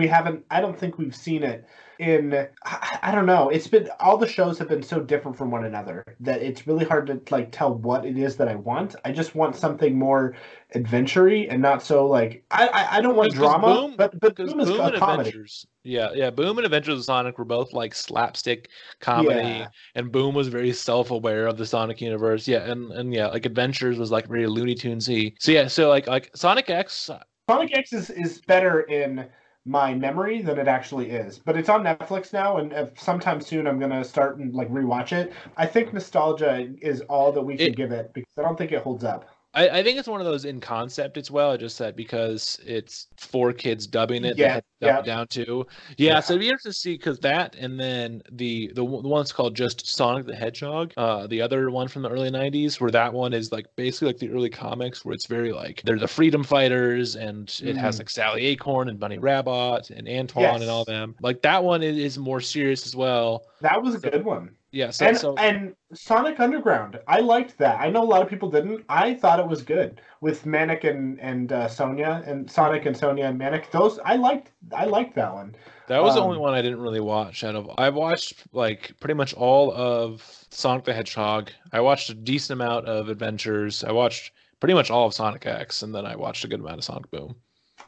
I don't think we've seen it in, I don't know, it's been, all the shows have been so different from one another that it's really hard to like tell what it is that I want. I just want something more adventure-y and not so like, I don't want drama, but Boom is a comedy. Adventures. Yeah. Boom and Adventures of Sonic were both like slapstick comedy, and Boom was very self-aware of the Sonic universe. Yeah, and yeah, like Adventures was like very Looney Tunes-y. So yeah, so like Sonic X. Sonic X is better in my memory than it actually is, but it's on Netflix now, and sometime soon I'm gonna start and like rewatch it. I think nostalgia is all that we can give it because I don't think it holds up. I think it's one of those in concept as well. I just said because it's 4 kids dubbing it. Yeah, up and down too. Yeah, so it'd be interesting to see because that, and then the one's called just Sonic the Hedgehog, the other one from the early '90s, where that one is like basically like the early comics, where it's very like they're the freedom fighters, and it has like Sally Acorn and Bunny Rabbit and Antoine and all them. Like that one is more serious as well. That was a good one. Yeah, and Sonic Underground, I liked that. I know a lot of people didn't. I thought it was good with Manic and Sonia, and Sonic and Sonia and Manic. Those I liked that one. That was the only one I didn't really watch out of. I've watched like pretty much all of Sonic the Hedgehog. I watched a decent amount of Adventures. I watched pretty much all of Sonic X, and then I watched a good amount of Sonic Boom.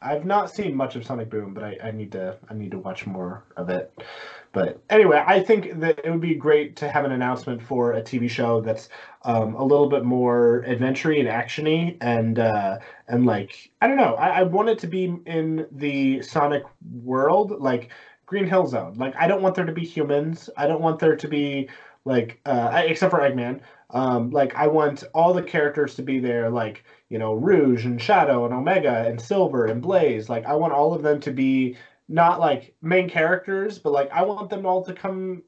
I've not seen much of Sonic Boom, but I need to watch more of it. But anyway, I think that it would be great to have an announcement for a TV show that's a little bit more adventure-y and action-y, and like I don't know, I want it to be in the Sonic world, like Green Hill Zone. Like I don't want there to be humans. I don't want there to be like except for Eggman. Like I want all the characters to be there, like, you know, Rouge and Shadow and Omega and Silver and Blaze. Like I want all of them to be not like main characters, but like I want them all to come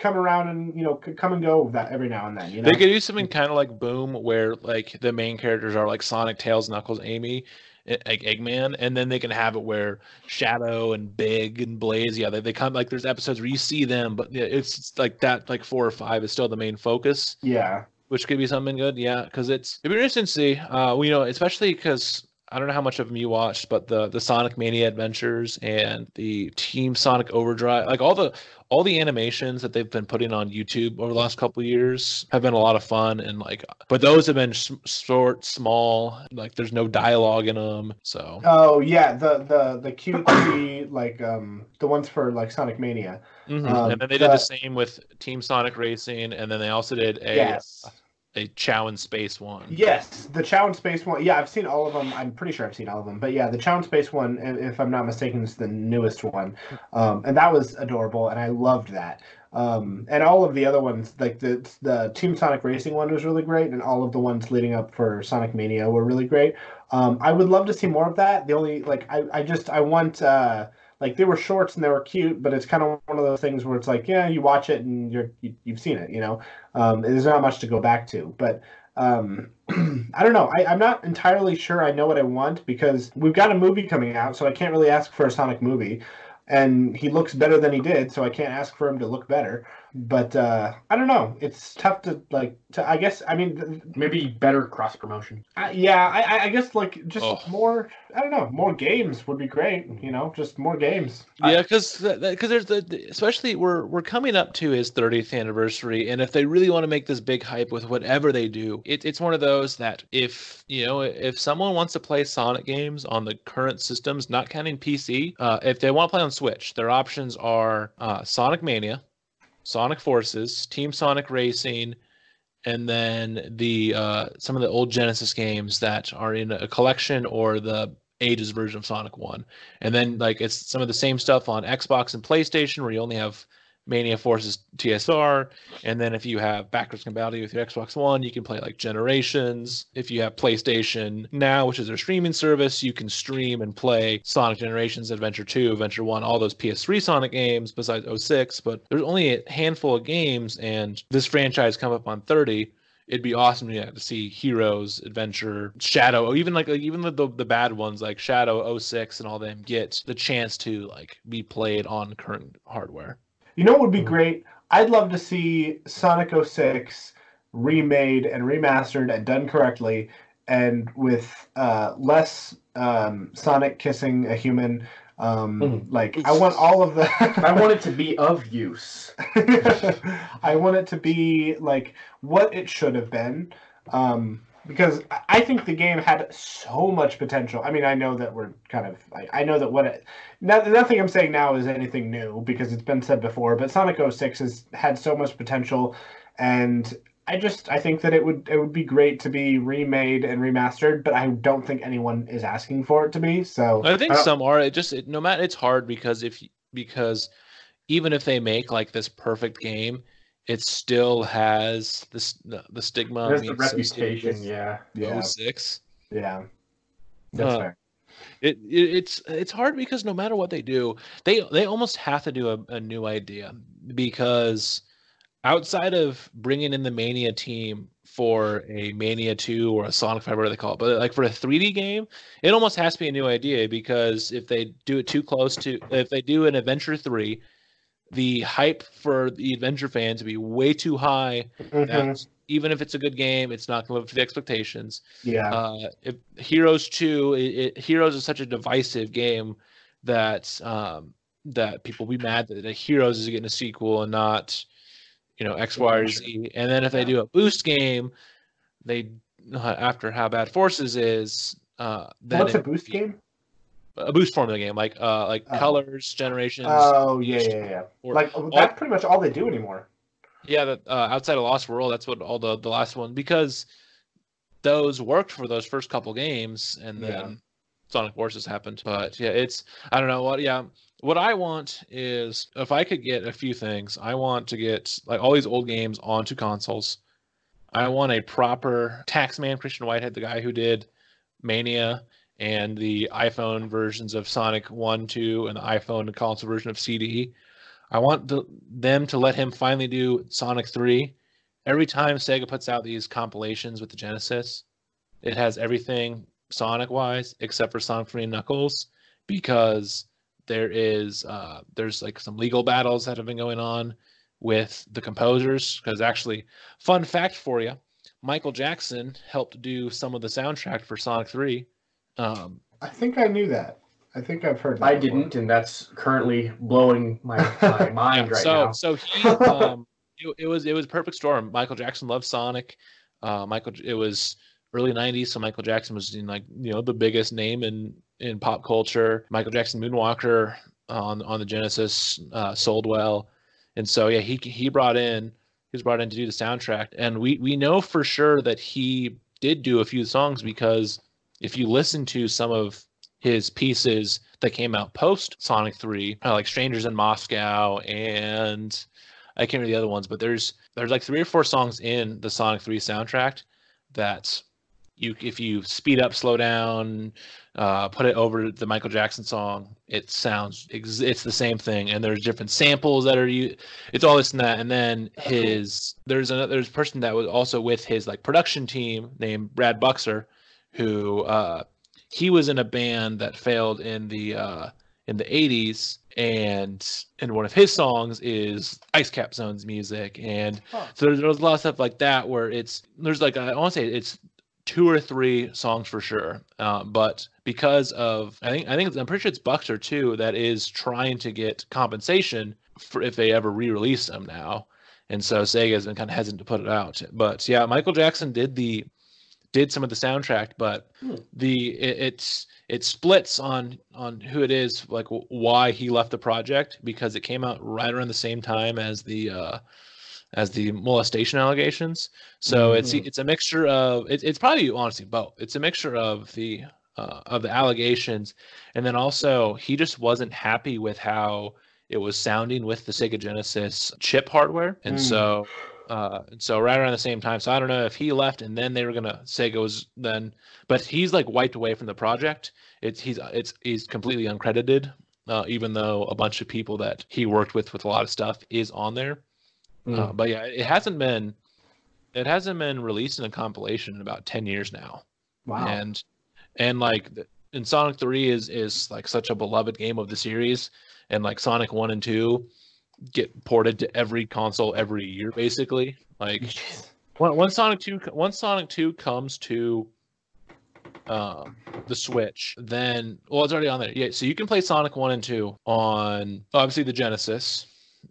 around and, you know, come and go with that every now and then. You know, they could do something kind of like Boom, where like the main characters are like Sonic, Tails, Knuckles, Amy, like Eggman, and then they can have it where Shadow and Big and Blaze, they come, like there's episodes where you see them, but it's like that, like 4 or 5 is still the main focus. Yeah, which could be something good. Yeah, because it'd be interesting to see. You know, especially because I don't know how much of them you watched, but the Sonic Mania Adventures and the Team Sonic Overdrive, like all the animations that they've been putting on YouTube over the last couple of years have been a lot of fun, and like, but those have been short, small, like there's no dialogue in them. So yeah, the cute like the ones for like Sonic Mania, and then they did the same with Team Sonic Racing, and then they also did a Chow in Space one. Yes, the Chow in Space one. Yeah, I've seen all of them. I'm pretty sure I've seen all of them. But yeah, the Chow in Space one, if I'm not mistaken, is the newest one. And that was adorable, and I loved that. And all of the other ones, like the Team Sonic Racing one was really great, and all of the ones leading up for Sonic Mania were really great. I would love to see more of that. The only, like, I want... like they were shorts and they were cute, but it's kind of one of those things where it's like, yeah, you watch it and you've seen it, you know. There's not much to go back to, but I don't know. I'm not entirely sure I know what I want, because we've got a movie coming out, so I can't really ask for a Sonic movie, and he looks better than he did, so I can't ask for him to look better. But I don't know. It's tough to I guess, I mean, maybe better cross promotion. Yeah, I guess like just more. I don't know. More games would be great. You know, just more games. Yeah, because there's especially we're coming up to his 30th anniversary, and if they really want to make this big hype with whatever they do, it's one of those that if someone wants to play Sonic games on the current systems, not counting PC, if they want to play on Switch, their options are Sonic Mania, Sonic Forces, Team Sonic Racing, and then the some of the old Genesis games that are in a collection, or the ages version of Sonic 1. And then like it's some of the same stuff on Xbox and PlayStation, where you only have Mania Forces TSR, and then if you have backwards compatibility with your Xbox One, you can play like Generations. If you have PlayStation Now, which is their streaming service, you can stream and play Sonic Generations, Adventure 2, Adventure 1, all those PS3 Sonic games besides 06, but there's only a handful of games, and this franchise come up on 30. It'd be awesome to see Heroes, Adventure, Shadow, even the bad ones like Shadow, 06, and all them get the chance to like be played on current hardware. You know what would be great? I'd love to see Sonic 06 remade and remastered and done correctly, and with less Sonic kissing a human. Like I want all of the I want it to be of use. I want it to be like what it should have been. Because I think the game had so much potential. I mean, I know that we're kind of... I know that nothing I'm saying now is anything new, because it's been said before, but Sonic 06 has had so much potential, and I think that it would be great to be remade and remastered, but I don't think anyone is asking for it to be, so... I think some are. No matter, it's hard, because even if they make like this perfect game, it still has the stigma. There's the reputation, yeah. 06. Yeah. That's fair. It's hard because no matter what they do, they almost have to do a new idea, because outside of bringing in the Mania team for a Mania 2 or a Sonic 5, whatever they call it, but like for a 3D game, it almost has to be a new idea, because if they do it too close to, if they do an Adventure 3, the hype for the Adventure fans to be way too high. That even if it's a good game, it's not going to live up to the expectations. If Heroes 2, Heroes is such a divisive game that that people will be mad that the Heroes is getting a sequel and not, X, Y, or Z. And then if they do a Boost game, they after how bad Forces is, then what's a Boost game? A Boost formula game, like colors, generations. Oh yeah. Like that's pretty much all they do anymore. Yeah, that outside of Lost World, that's what all the last one, because those worked for those first couple games, and then Sonic Forces happened. But yeah, I don't know what. Yeah, what I want is, if I could get a few things, I want to get like all these old games onto consoles. I want a proper Taxman, Christian Whitehead, the guy who did Mania and the iPhone versions of Sonic 1, 2, and the iPhone and console version of CD. I want them to let him finally do Sonic 3. Every time Sega puts out these compilations with the Genesis, it has everything Sonic-wise except for Sonic 3 and Knuckles, because there's like some legal battles that have been going on with the composers. Because actually, fun fact for you, Michael Jackson helped do some of the soundtrack for Sonic 3. I think I knew that. I think I've heard that. I didn't, and that's currently blowing my mind right now. So he, it was a perfect storm. Michael Jackson loved Sonic. It was early '90s, so Michael Jackson was the biggest name in pop culture. Michael Jackson Moonwalker on the Genesis sold well, and so yeah, he was brought in to do the soundtrack, and we know for sure that he did do a few songs, because if you listen to some of his pieces that came out post Sonic 3, like Strangers in Moscow, and I can't remember the other ones, but there's like 3 or 4 songs in the Sonic 3 soundtrack that if you speed up, slow down, put it over the Michael Jackson song, it's the same thing. And there's different samples that are it's all this and that. And then there's a person that was also with his like production team named Brad Buxer, who he was in a band that failed in the 80s, and one of his songs is Ice Cap Zone's music, and so there's a lot of stuff like that where there's like I want to say it's 2 or 3 songs for sure, but because of I'm pretty sure it's Buxer too that is trying to get compensation for if they ever re-release them now, and so Sega has been kind of hesitant to put it out. But yeah, Michael Jackson did some of the soundtrack, but it splits on who it is, like why he left the project, because it came out right around the same time as the molestation allegations. So it's a mixture of it's probably honestly both. It's a mixture of the allegations, and then also he just wasn't happy with how it was sounding with the Sega Genesis chip hardware, and so right around the same time. So I don't know if he left and then Sega was then, but he's like wiped away from the project. He's completely uncredited, even though a bunch of people that he worked with a lot of stuff is on there. But yeah, it hasn't been released in a compilation in about 10 years now. Wow. And like and Sonic 3 is like such a beloved game of the series, and like Sonic 1 and 2 get ported to every console every year basically. Like when Sonic 2 comes to the Switch, then it's already on there. Yeah, so you can play Sonic 1 and 2 on obviously the Genesis,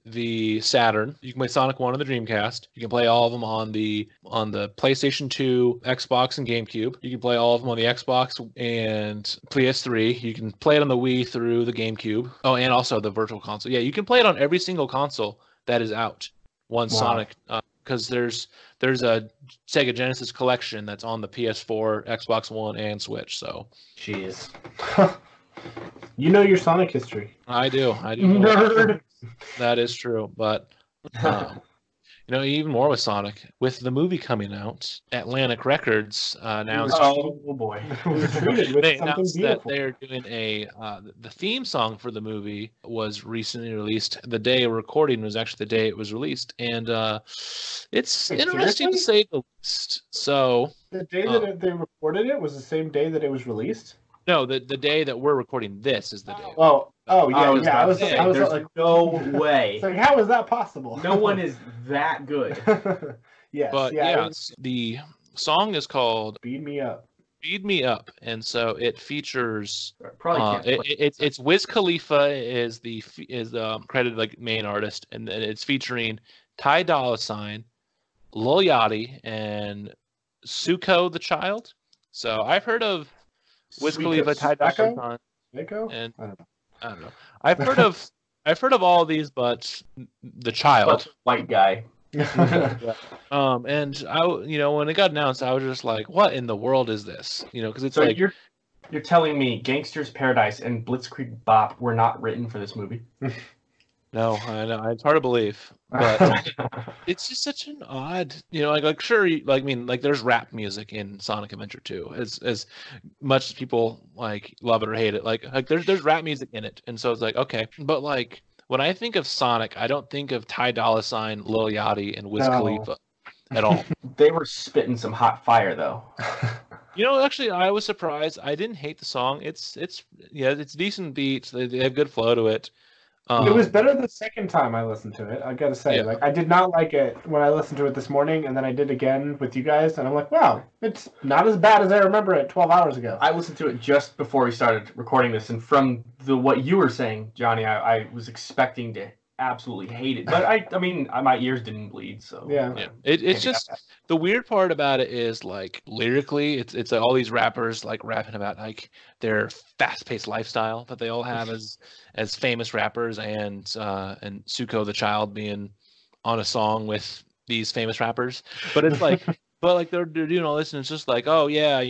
the Saturn. You can play Sonic 1 on the Dreamcast. You can play all of them on the PlayStation 2, Xbox, and GameCube. You can play all of them on the Xbox and PS3. You can play it on the Wii through the GameCube. Oh, and also the Virtual Console. Yeah, you can play it on every single console that is out. Sonic, because there's a Sega Genesis collection that's on the PS4, Xbox One, and Switch. So, jeez, you know your Sonic history. I do. Nerd. That is true, but even more with Sonic. With the movie coming out, Atlantic Records announced. Oh boy, We were treated with They something announced beautiful. that they're doing the theme song for the movie was recently released. The day of recording was actually the day it was released, and it's Wait, interesting to say the least. So the day that they recorded it was the same day that it was released. no, the day that we're recording this is the day. Oh, yeah. I was There's like, no way. It's like, how is that possible? No one is that good. Yes, But yeah. the song is called Speed Me Up. "Speed Me Up," and so it features. Probably can't. It's Wiz Khalifa is the credited like main artist, and it's featuring Ty Dolla $ign, Lil Yachty, and Suko the Child. So I've heard of Wiz Khalifa, Ty Dolla $ign, and I don't know. I've heard of all of these, but the Child, white guy. and when it got announced, I was just like, what in the world is this? Because it's So like you're telling me Gangster's Paradise and Blitzkrieg Bop were not written for this movie? no, I know it's hard to believe, but it's just such an odd, sure, there's rap music in Sonic Adventure 2, as much as people love it or hate it, like there's rap music in it, and so it's like, okay, but when I think of Sonic, I don't think of Ty Dolla $ign, Lil Yachty, and Wiz Khalifa at all. They were spitting some hot fire though. Actually, I was surprised. I didn't hate the song. It's decent beats. They have good flow to it. It was better the second time I listened to it. I gotta say, Yeah. I did not like it when I listened to it this morning, and then I did again with you guys, and I'm like, wow, it's not as bad as I remember it 12 hours ago. I listened to it just before we started recording this, and from what you were saying, Johhny, I was expecting to absolutely hate it, but I mean, my ears didn't bleed, so Yeah. It's just the weird part about it is lyrically, it's all these rappers rapping about their fast-paced lifestyle that they all have as famous rappers, and Suko the Child being on a song with these famous rappers, but it's but they're doing all this, and it's just oh yeah,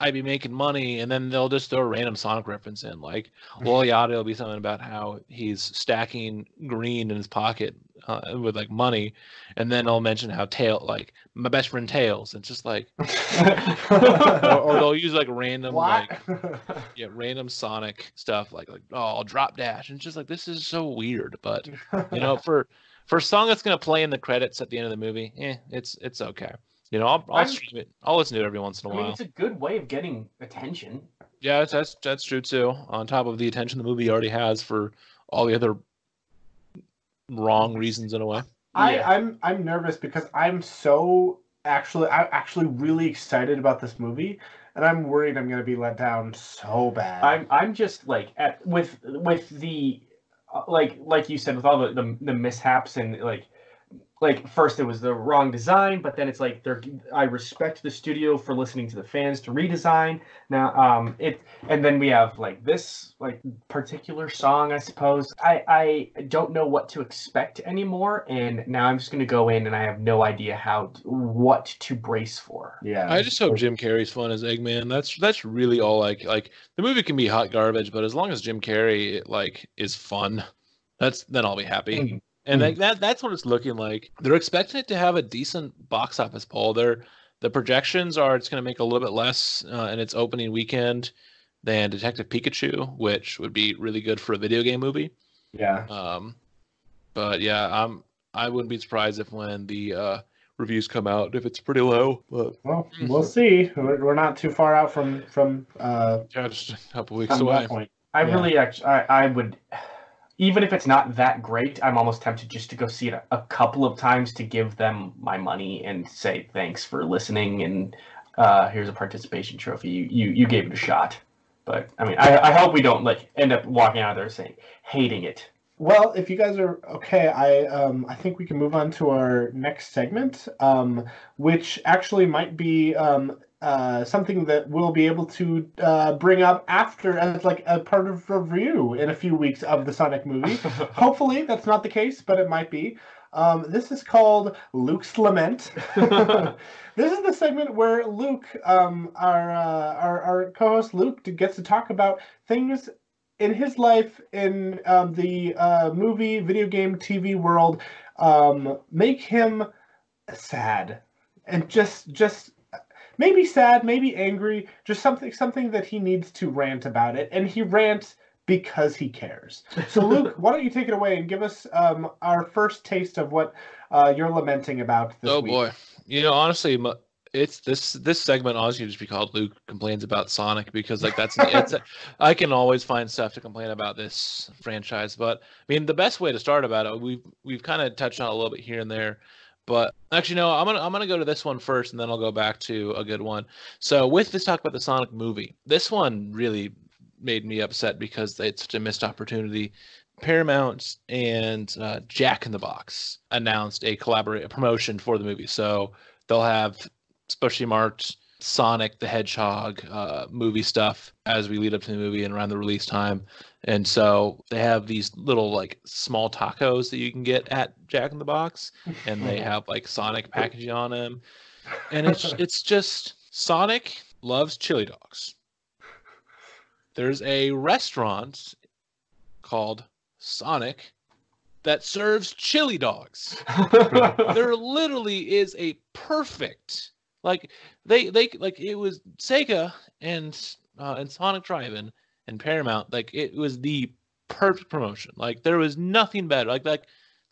I'd be making money, and then they'll just throw a random Sonic reference in. Lil Yachty will be something about how he's stacking green in his pocket with money, and then they'll mention how my best friend Tails. It's just or they'll use random random Sonic stuff I'll drop dash, and it's just this is so weird. But for a song that's gonna play in the credits at the end of the movie, it's okay. I'll stream it. I'll listen to it every once in a while. It's a good way of getting attention. Yeah, that's true too. On top of the attention the movie already has for all the other wrong reasons in a way. I'm nervous because I'm actually really excited about this movie, and I'm worried I'm going to be let down so bad. I'm just with the like you said, with all the mishaps, and first it was the wrong design, but then it's I respect the studio for listening to the fans to redesign. Now and then we have this particular song, I suppose. I don't know what to expect anymore, and now I'm just gonna go in and I have no idea what to brace for. Yeah. I just hope Jim Carrey's fun as Eggman. That's really all the movie can be hot garbage, but as long as Jim Carrey is fun, then I'll be happy. Mm-hmm. And that's what it's looking like. They're expecting it to have a decent box office poll. The projections are it's going to make a little bit less in its opening weekend than Detective Pikachu, which would be really good for a video game movie. Yeah. But yeah, I wouldn't be surprised if when the reviews come out, if it's pretty low. But we'll see. We're not too far out from just a couple weeks away. Point. I would. Even if it's not that great, I'm almost tempted just to go see it a couple of times to give them my money and say thanks for listening, and here's a participation trophy. You gave it a shot. But I mean, I hope we don't end up walking out of there saying hating it. Well, if you guys are okay, I think we can move on to our next segment, which actually might be something that we'll be able to bring up after as a part of review in a few weeks of the Sonic movie. Hopefully that's not the case, but it might be. This is called Luke's Lament. This is the segment where Luke, our co-host Luke, gets to talk about things in his life, in the movie, video game, TV world, make him sad, and just maybe sad, maybe angry, just something that he needs to rant about it, and he rants because he cares. So Luke, why don't you take it away and give us our first taste of what you're lamenting about this week? Oh boy, honestly, it's this segment honestly just be called Luke complains about Sonic, because like I can always find stuff to complain about this franchise. But I mean, the best way to start about it, we've kind of touched on a little bit here and there. But actually, no, I'm gonna go to this one first, and then I'll go back to a good one. So with this talk about the Sonic movie, this one really made me upset because it's such a missed opportunity. Paramount and Jack in the Box announced a promotion for the movie, so they'll have specially marked Sonic the Hedgehog movie stuff as we lead up to the movie and around the release time. And so they have these little like small tacos that you can get at Jack in the Box, and they have like Sonic packaging on them. And it's just Sonic loves chili dogs. There's a restaurant called Sonic that serves chili dogs. There literally is a perfect, like they like it was Sega and Sonic Drive-In and Paramount, like it was the perfect promotion. Like there was nothing better. Like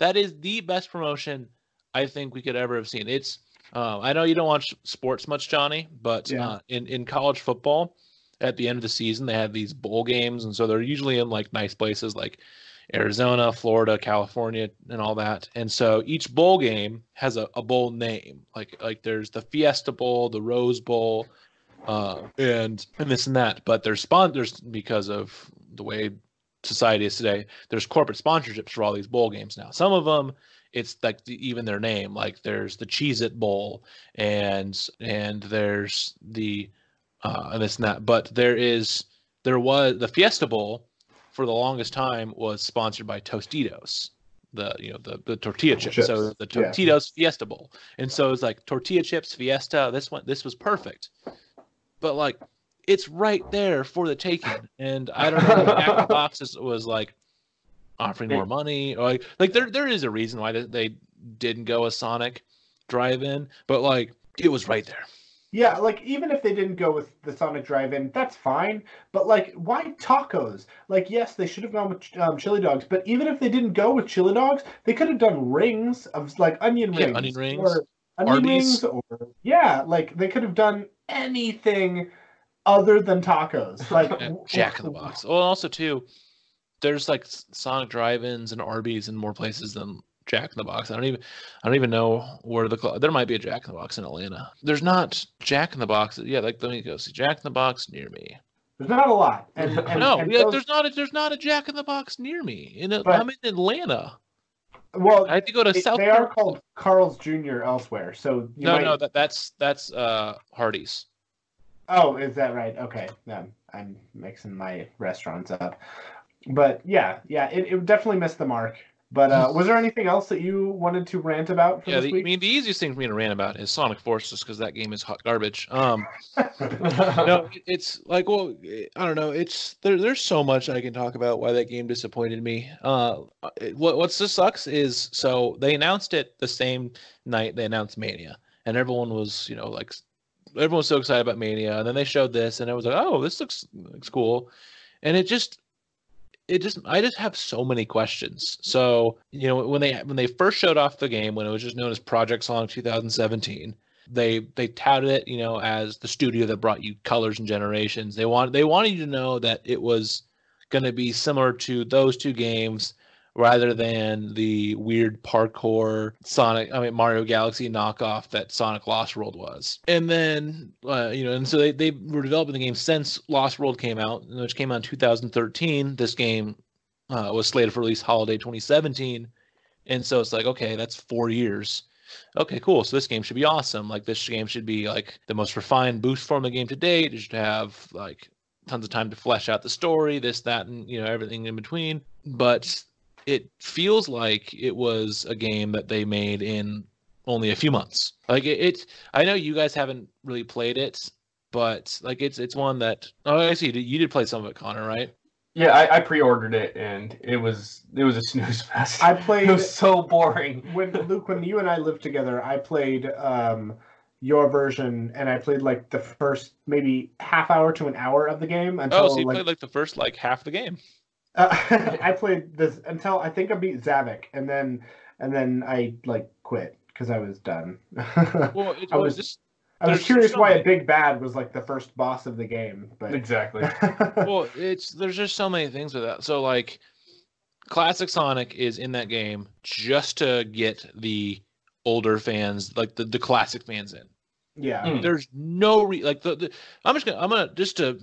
that is the best promotion I think we could ever have seen. It's I know you don't watch sports much, Johnny, but in college football, at the end of the season, they have these bowl games, and so they're usually in like nice places like Arizona, Florida, California, and all that. And so each bowl game has a bowl name. Like there's the Fiesta Bowl, the Rose Bowl, and this and that. But there's sponsors because of the way society is today. There's corporate sponsorships for all these bowl games now. Some of them, it's like even their name. Like there's the Cheez-It Bowl, and there's the and this and that. But there was the Fiesta Bowl for the longest time was sponsored by Tostitos, the tortilla chips. So the Tostitos Fiesta Bowl, and so it's like tortilla chips Fiesta. This was perfect, but like it's right there for the taking. And I don't know, Jack in the Box was like offering more money, or like there is a reason why they didn't go a Sonic Drive-In, but like it was right there. Yeah, like, even if they didn't go with the Sonic Drive-In, that's fine. But, like, why tacos? Like, yes, they should have gone with chili dogs. But even if they didn't go with chili dogs, they could have done rings of, like, onion rings. Onion rings. Or onion rings. Or, like, they could have done anything other than tacos. Like Jack in the Box. Well, also, too, there's, like, Sonic Drive-Ins and Arby's in more places than Jack in the Box. I don't even know where there might be a Jack in the Box in Atlanta. There's not Jack in the Box. Yeah, like let me go see Jack in the Box near me. There's not a lot. There's not a Jack in the Box near me. I'm in Atlanta. Well, I have to go to South. They are called Carl's Jr. elsewhere. So that's Hardee's. Oh, is that right? Okay, I'm mixing my restaurants up. But yeah, it definitely missed the mark. But was there anything else that you wanted to rant about for this week? I mean, the easiest thing for me to rant about is Sonic Forces, because that game is hot garbage. No, it's like, well, I don't know. There's so much I can talk about why that game disappointed me. What just sucks is, so they announced it the same night they announced Mania, and everyone was, everyone was so excited about Mania, and then they showed this, and I was like, oh, this looks cool, and I just have so many questions. So, when they first showed off the game, when it was just known as Project Sonic 2017, they touted it, as the studio that brought you Colors and Generations. They wanted you to know that it was going to be similar to those two games rather than the weird parkour Mario Galaxy knockoff that Sonic Lost World was. And then, and so they were developing the game since Lost World came out, which came out in 2013. This game was slated for release holiday 2017. And so it's like, okay, that's 4 years. Okay, cool. So this game should be awesome. Like, this game should be like the most refined boost form of the game to date. It should have like tons of time to flesh out the story, this, that, and everything in between. But it feels like it was a game that they made in only a few months. Like I know you guys haven't really played it, but like it's one that, oh, I see you did play some of it, Connor, right? Yeah, I pre-ordered it, and it was a snooze fest. I played. It was so boring. When you and I lived together, I played your version, and I played like the first maybe half hour to an hour of the game until so you played like the first like half of the game. I played this until I think I beat Zavik, and then I like quit because I was done. Well, I was curious why a big bad was like the first boss of the game, but Exactly. well, there's just so many things with that. So like, classic Sonic is in that game just to get the older fans, like the classic fans in. Yeah. There's no I'm gonna just to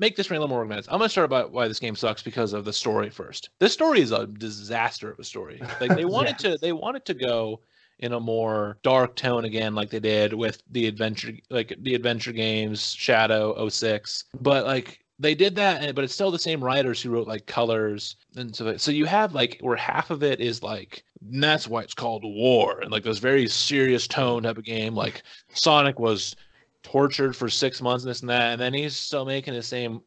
make this a little more organized. I'm gonna start about why this game sucks because of the story first. This story is a disaster of a story. Like they wanted to go in a more dark tone again, like they did with the adventure games, Shadow 06. But like they did that, but it's still the same writers who wrote like Colors and so you have like where half of it is like, and that's why it's called War, and like this very serious tone type of game. Like Sonic was tortured for 6 months and this and that, and then he's still making the same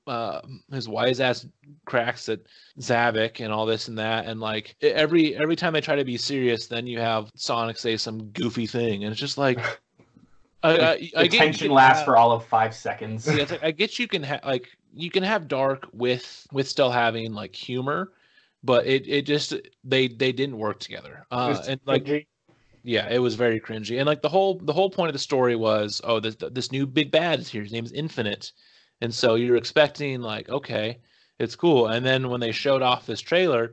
his wise ass cracks at Zavik and all this and that, and like every time they try to be serious, then you have Sonic say some goofy thing, and it's just like the tension lasts for all of 5 seconds. Yeah, it's like I get you can have dark with still having like humor, but it just they didn't work together. And like cringy. Yeah, it was very cringy. And like the whole point of the story was, oh, this new big bad is here. His name is Infinite. And so you're expecting like, okay, it's cool. And then when they showed off this trailer,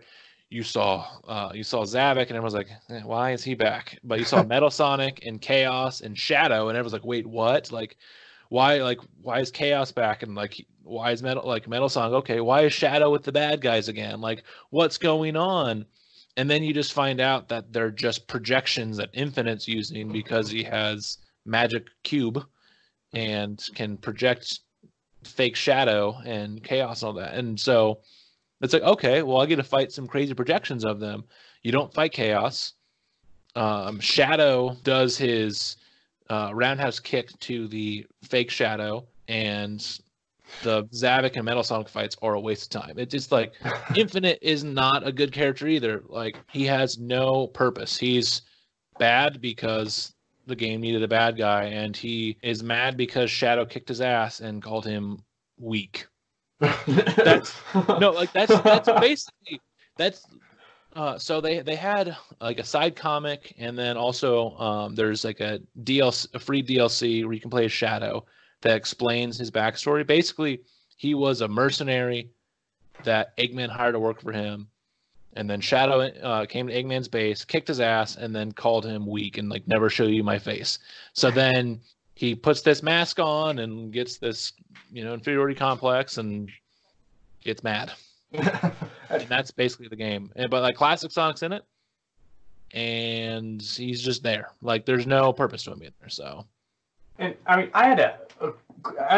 you saw Zavik, and everyone's like, why is he back? But you saw Metal Sonic and Chaos and Shadow, and everyone's like, wait, what? Like, why is Chaos back? And like, why is Metal Sonic? Okay, why is Shadow with the bad guys again? Like, what's going on? And then you just find out that they're just projections that Infinite's using because he has Magic Cube and can project fake Shadow and Chaos and all that. And so it's like, okay, well, I get to fight some crazy projections of them. You don't fight Chaos. Shadow does his roundhouse kick to the fake Shadow, and the Zavik and Metal Sonic fights are a waste of time. It's just like Infinite is not a good character either. Like he has no purpose. He's bad because the game needed a bad guy, and he is mad because Shadow kicked his ass and called him weak. That's basically so they had like a side comic, and then also there's like a free DLC where you can play as Shadow that explains his backstory. Basically, he was a mercenary that Eggman hired to work for him, and then Shadow came to Eggman's base, kicked his ass, and then called him weak and like never show you my face. So then he puts this mask on and gets this inferiority complex and gets mad. And that's basically the game. But like classic Sonic's in it, and he's just there. Like there's no purpose to him in there. So. And I mean, I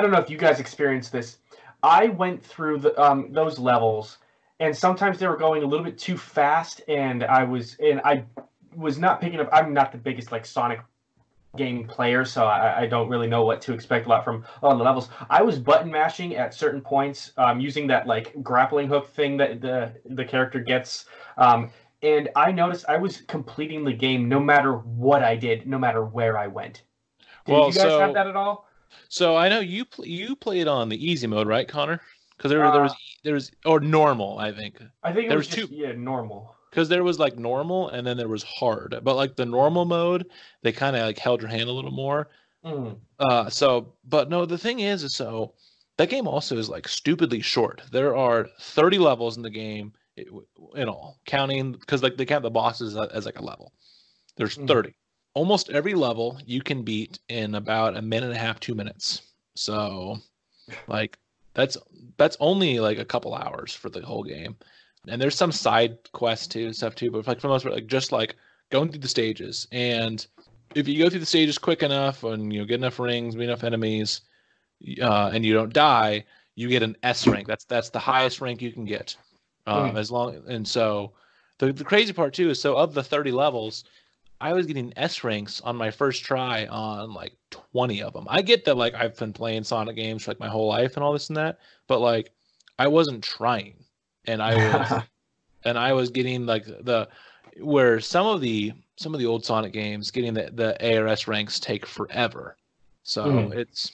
don't know if you guys experienced this. I went through those levels, and sometimes they were going a little bit too fast, and I was not picking up. I'm not the biggest like Sonic game player, so I don't really know what to expect a lot from a lot of the levels. I was button mashing at certain points, using that like grappling hook thing that the character gets. And I noticed I was completing the game no matter what I did, no matter where I went. Did you guys have that at all? So I know you played on the easy mode, right, Connor? Because there was or normal, I think. I think there was just, normal. Because there was like normal and then there was hard, but like the normal mode, they kind of like held your hand a little more. But no, the thing is so that game also is like stupidly short. There are 30 levels in the game in all, counting because like they count the bosses as like a level. There's 30. Almost every level you can beat in about a minute and a half, 2 minutes. So, like, that's only like a couple hours for the whole game. And there's some side quests too, stuff too. But like for the most part, like just like going through the stages. And if you go through the stages quick enough, and get enough rings, beat enough enemies, and you don't die, you get an S rank. That's the highest rank you can get. And so the crazy part too is so of the 30 levels, I was getting S ranks on my first try on like 20 of them. I get that like I've been playing Sonic games for like my whole life and all this and that, but like I wasn't trying. and I was getting like where some of the old Sonic games getting the ARS ranks take forever. So it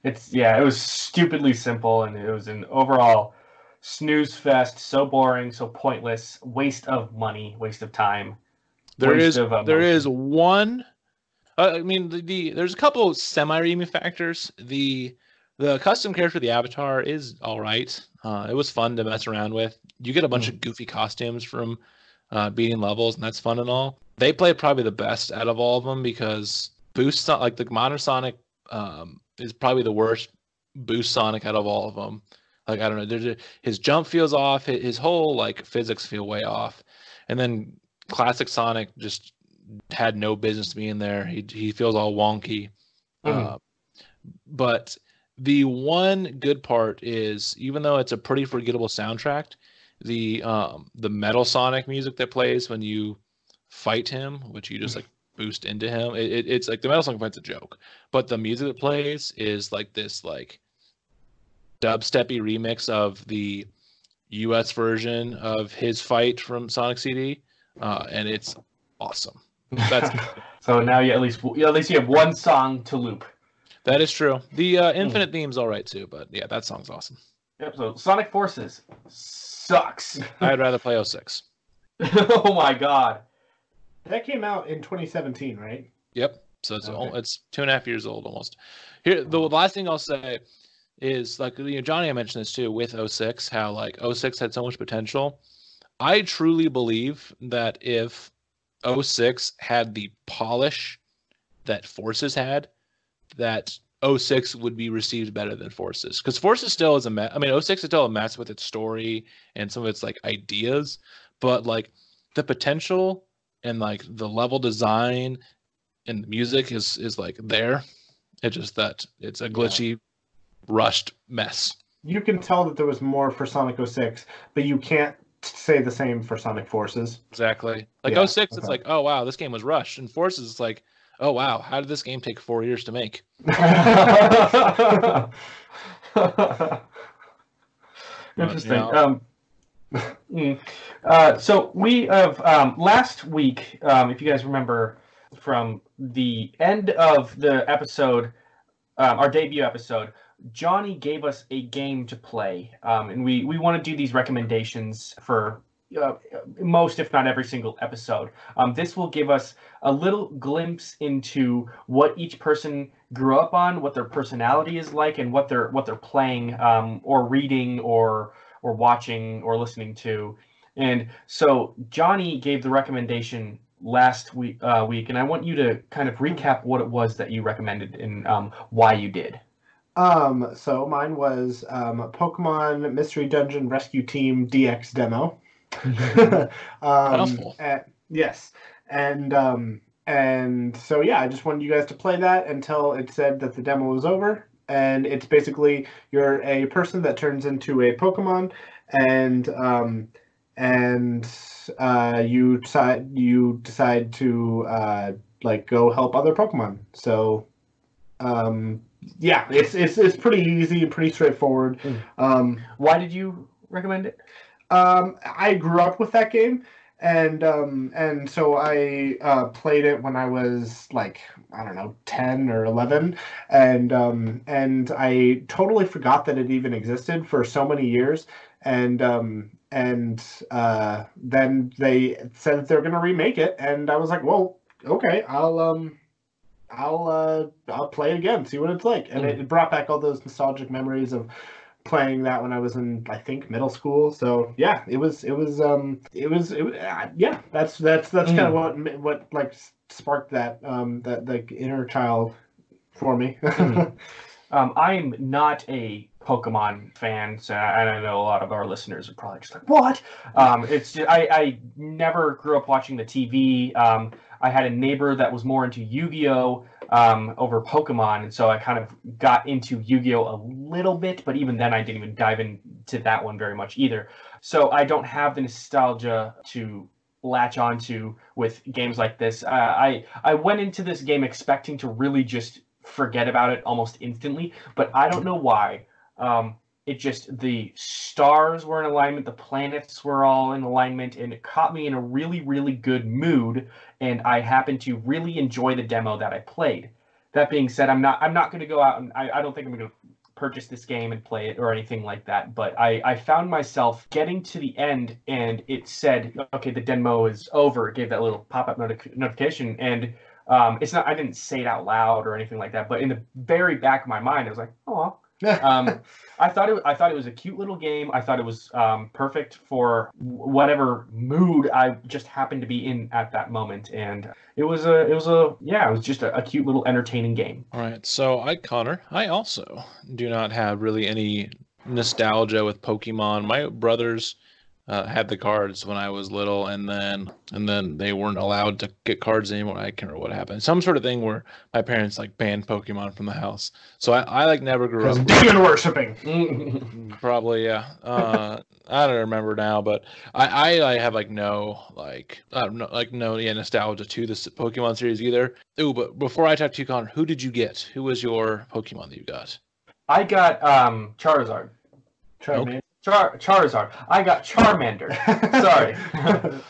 was stupidly simple, and it was an overall snooze fest. So boring, so pointless, waste of money, waste of time. There is one. I mean, there's a couple semi-redeeming factors. The custom character, the avatar, is all right. It was fun to mess around with. You get a bunch of goofy costumes from beating levels, and that's fun and all. They played probably the best out of all of them because Boost, like the modern Sonic, is probably the worst Boost Sonic out of all of them. Like, I don't know, his jump feels off, his whole like physics feel way off, and then classic Sonic just had no business being there. He feels all wonky. But the one good part is, even though it's a pretty forgettable soundtrack, the Metal Sonic music that plays when you fight him, which you just like boost into him, it's like the Metal Sonic fight's a joke, but the music that plays is like this like dubsteppy remix of the US version of his fight from Sonic CD, and it's awesome. That's so now you at least you have one song to loop. That is true. The Infinite theme's all right too, but yeah, that song's awesome. Yep. So Sonic Forces sucks. I'd rather play 06. Oh my god. That came out in 2017, right? Yep. So it's 2.5 years old almost. Here, the last thing I'll say is, like, Johhny, I mentioned this too with 06, how like 06 had so much potential. I truly believe that if 06 had the polish that Forces had, that 06 would be received better than Forces, because Forces still is a mess. I mean, 06 is still a mess with its story and some of its like ideas, but like the potential and like the level design and the music is like there. It's just that it's a glitchy, rushed mess. You can tell that there was more for Sonic 06, but you can't say the same for Sonic Forces. Exactly. Like 06, it's like, oh wow, this game was rushed, and Forces is like, oh wow, how did this game take 4 years to make? Interesting. So we have last week, if you guys remember from the end of the episode, our debut episode, Johhny gave us a game to play, and we want to do these recommendations for most, if not every single episode. This will give us a little glimpse into what each person grew up on, what their personality is like, and what they're playing, or reading, or watching, or listening to. And so Johhny gave the recommendation last week, and I want you to kind of recap what it was that you recommended and why you did. So mine was Pokemon Mystery Dungeon Rescue Team DX demo. Yes, and so yeah, I just wanted you guys to play that until it said that the demo was over. And it's basically, you're a person that turns into a Pokemon, and you decide to like go help other Pokemon. So yeah, it's pretty easy, pretty straightforward. Why did you recommend it? I grew up with that game, and so I played it when I was like, I don't know, 10 or 11, and I totally forgot that it even existed for so many years, and then they said that they're gonna remake it, and I was like, well, okay, I'll play it again, see what it's like, and it brought back all those nostalgic memories of playing that when I was in, I think, middle school. So yeah, it was yeah, that's kind of what like sparked that that like inner child for me. I'm not a Pokemon fan, so I don't know, a lot of our listeners are probably just like, what? It's just, I never grew up watching the TV. I had a neighbor that was more into Yu-Gi-Oh! Over Pokemon, and so I kind of got into Yu-Gi-Oh! A little bit, but even then I didn't even dive into that one very much either. So I don't have the nostalgia to latch onto with games like this. I went into this game expecting to really just forget about it almost instantly, but I don't know why. It just, the stars were in alignment, the planets were all in alignment, and it caught me in a really, really good mood, and I happened to really enjoy the demo that I played. That being said, I'm not going to go out and I don't think I'm going to purchase this game and play it or anything like that, but I found myself getting to the end and it said, okay, the demo is over. It gave that little pop-up notification, and it's not, I didn't say it out loud or anything like that, but in the very back of my mind, I was like, oh. I thought it was a cute little game. I thought it was perfect for whatever mood I just happened to be in at that moment, and it was just a cute little entertaining game. All right, so Connor, I also do not have really any nostalgia with Pokemon. My brothers had the cards when I was little, and then they weren't allowed to get cards anymore. I can't remember what happened. Some sort of thing where my parents like banned Pokemon from the house. So I like never grew up demon worshipping. Probably, yeah. I don't remember now, but I have like no nostalgia to this Pokemon series either. Ooh, but before I talk to you, Connor, who did you get? Who was your Pokemon that you got? I got Charizard. Charmander. Charizard. I got Charmander. Sorry.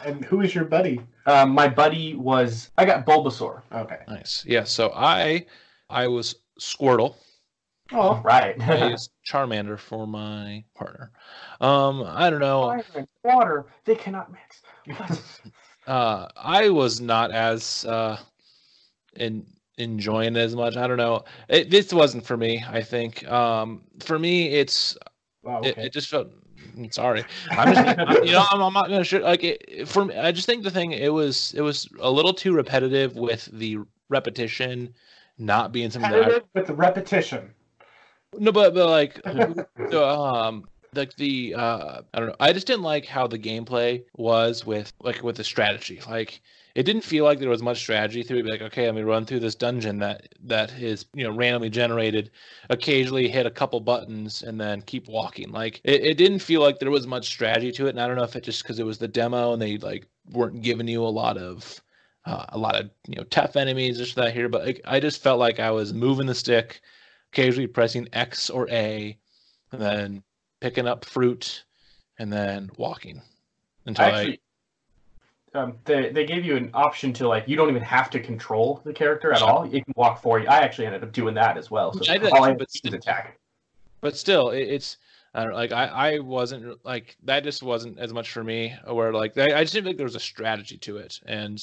And who is your buddy? My buddy was, I got Bulbasaur. Okay. Nice. Yeah. So I was Squirtle. Oh, right. I used Charmander for my partner. I don't know. Fire and water, they cannot mix. What? I was not as enjoying it as much. I don't know. This wasn't for me. I think. For me, it's. Wow, okay. It just felt. Sorry, I'm just. I'm not gonna sure. Like for me, I just think the thing. It was a little too repetitive with the repetition, not being something. With the repetition. No, but like, like the I don't know. I just didn't like how the gameplay was with the strategy. Like, it didn't feel like there was much strategy through it. Like, okay, let me run through this dungeon that is randomly generated, occasionally hit a couple buttons and then keep walking. Like, it didn't feel like there was much strategy to it. And I don't know if it just because it was the demo and they like weren't giving you a lot of tough enemies, just that here. But like, I just felt like I was moving the stick, occasionally pressing X or A, and then picking up fruit, and then walking until they gave you an option to, like, you don't even have to control the character at all. It can walk for you. I actually ended up doing that as well. So all I did was attack. But still, it's I don't know, like I wasn't like that. Just wasn't as much for me. Where like I just didn't think there was a strategy to it, and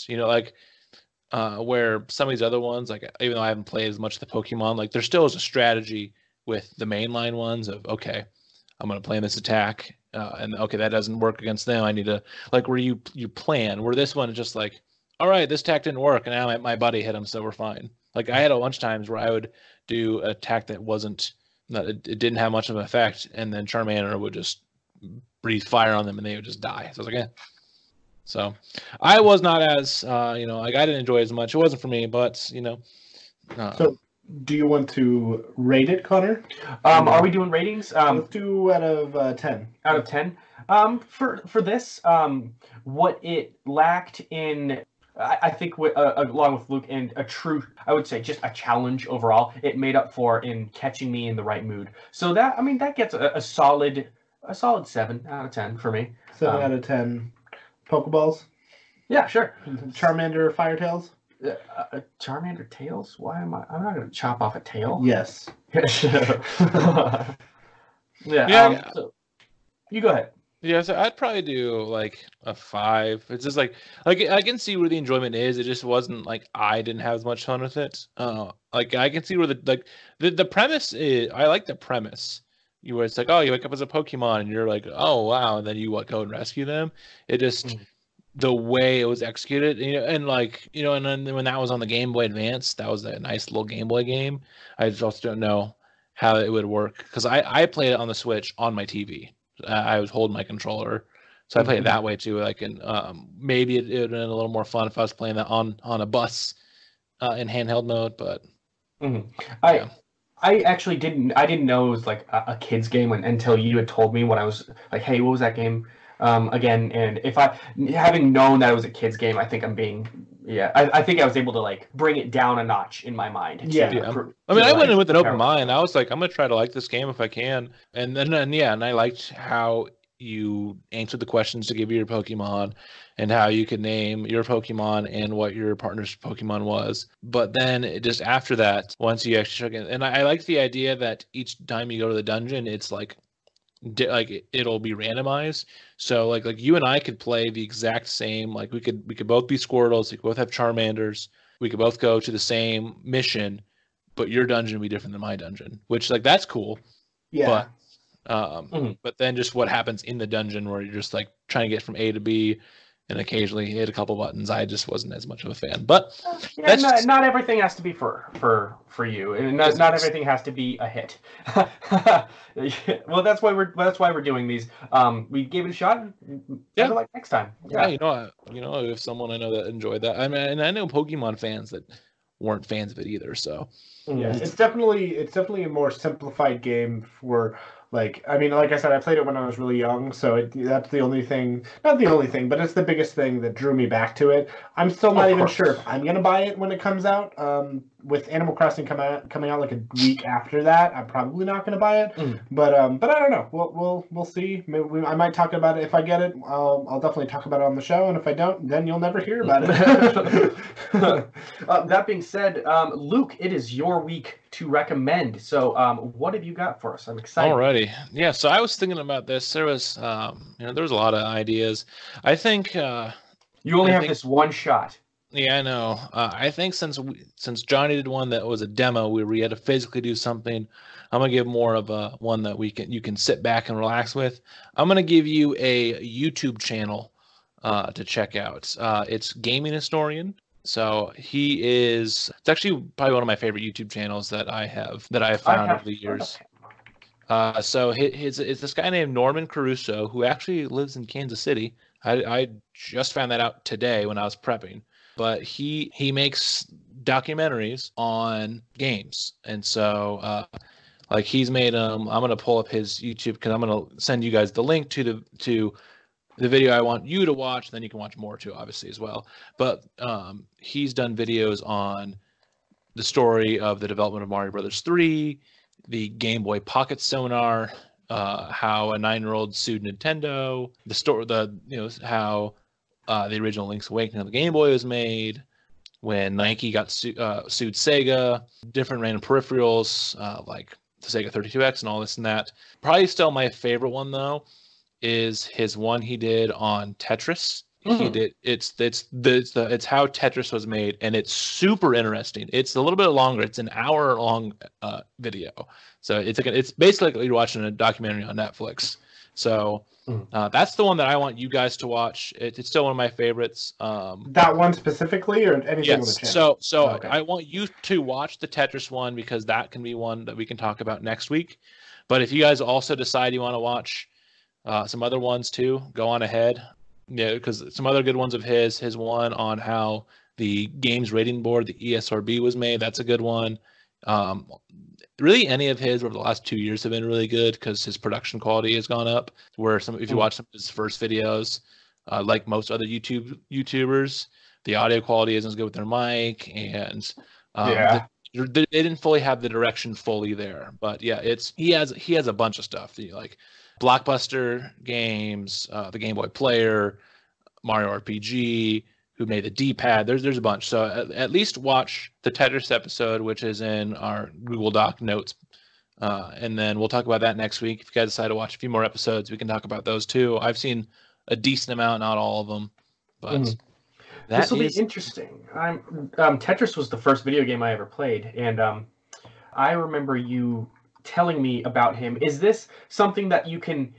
where some of these other ones, like even though I haven't played as much of the Pokemon, like there still is a strategy with the mainline ones of, okay, I'm going to plan this attack, and okay, that doesn't work against them. I need to, like, where you plan, where this one is just like, all right, this attack didn't work, and now my buddy hit him, so we're fine. Like, I had a bunch of times where I would do an attack that it didn't have much of an effect, and then Charmander would just breathe fire on them, and they would just die. So I was like, yeah. So I was not as, like, I didn't enjoy it as much. It wasn't for me, but, So do you want to rate it, Connor? Are we doing ratings? Let's do out of 10. Out of 10? For this, what it lacked in, I think, along with Luke, and I would say just a challenge overall, it made up for in catching me in the right mood. So that gets a solid 7 out of 10 for me. 7 out of 10. Pokeballs? Yeah, sure. Charmander Fire Tails? Charmander tails? Why am I'm not going to chop off a tail. Yes. Yeah. So you go ahead. Yeah, so I'd probably do like a 5. It's just like I can see where the enjoyment is. It just wasn't like I didn't have as much fun with it. Like I can see where the premise is. I like the premise. Where it's like, oh, you wake up as a Pokemon and you're like, oh wow, and then you go and rescue them. It just the way it was executed, and then when that was on the Game Boy Advance, that was a nice little Game Boy game. I just don't know how it would work because I played it on the Switch on my TV. I was holding my controller, so I played it that way too. Like, and maybe it would have been a little more fun if I was playing that on a bus in handheld mode. But I actually didn't know it was like a kid's game until you had told me when I was like, hey, what was that game? again. And if having known that it was a kid's game, I think I'm being, I think I was able to like bring it down a notch in my mind. I mean, I went in with an open mind. I was like, I'm gonna try to like this game if I can, and I liked how you answered the questions to give you your Pokemon, and how you could name your Pokemon and what your partner's Pokemon was. But then just after that, once you actually took it, and I liked the idea that each time you go to the dungeon, it's like it'll be randomized. So like you and I could play the exact same. Like we could both be Squirtles. We could both have Charmanders. We could both go to the same mission, but your dungeon would be different than my dungeon. Which like that's cool. Yeah. But then just what happens in the dungeon where you're just like trying to get from A to B, and occasionally hit a couple buttons. I just wasn't as much of a fan. But not everything has to be for you, and not everything has to be a hit. Well, that's why we're doing these. We gave it a shot. Yeah, like next time. Yeah, if someone I know that enjoyed that. I mean, and I know Pokemon fans that weren't fans of it either. So yeah, it's definitely a more simplified game for. Like, I mean, like I said, I played it when I was really young, so that's the only thing, not the only thing, but it's the biggest thing that drew me back to it. I'm still not even sure if I'm going to buy it when it comes out. With Animal Crossing coming out like a week after that, I'm probably not going to buy it. But I don't know. We'll see. Maybe I might talk about it. If I get it, I'll definitely talk about it on the show, and if I don't, then you'll never hear about it. That being said, Luke, it is your week to recommend. So what have you got for us? I'm excited. Alrighty. Yeah, so I was thinking about this. There was there was a lot of ideas. I think you only have this one shot. Yeah, I know. I think since Johhny did one that was a demo where we had to physically do something, I'm gonna give more of a one that you can sit back and relax with. I'm gonna give you a YouTube channel to check out. It's Gaming Historian. So it's actually probably one of my favorite YouTube channels that I have found over the years. So it's this guy named Norman Caruso who actually lives in Kansas City. I just found that out today when I was prepping. But he makes documentaries on games, and so like he's made them. I'm gonna pull up his YouTube because I'm gonna send you guys the link to the video I want you to watch. Then you can watch more too, obviously as well. But he's done videos on the story of the development of Mario Brothers 3, the Game Boy Pocket sonar, how a 9-year-old sued Nintendo, how the original Link's Awakening of the Game Boy was made, when Nike got sued Sega, different random peripherals like the Sega 32X and all this and that. Probably still my favorite one though is his one he did on Tetris. He did it's how Tetris was made, and it's super interesting. It's a little bit longer. It's an hour-long video, so it's basically like you're watching a documentary on Netflix. So that's the one that I want you guys to watch. It's still one of my favorites. That one specifically, or anything on the channel? So okay. I want you to watch the Tetris one because that can be one that we can talk about next week. But if you guys also decide you want to watch some other ones too, go on ahead. Yeah, because some other good ones of his one on how the games rating board, the ESRB, was made. That's a good one. Really, any of his over the last 2 years have been really good because his production quality has gone up. Where if you watch some of his first videos, like most other YouTubers, the audio quality isn't as good with their mic, and they didn't fully have the direction fully there. But yeah, he has a bunch of stuff like Blockbuster Games, the Game Boy Player, Mario RPG, who made the D-pad. There's a bunch. So at least watch the Tetris episode, which is in our Google Doc notes. And then we'll talk about that next week. If you guys decide to watch a few more episodes, we can talk about those too. I've seen a decent amount, not all of them. But this will be interesting. Tetris was the first video game I ever played. And I remember you telling me about him. Is this something that you can,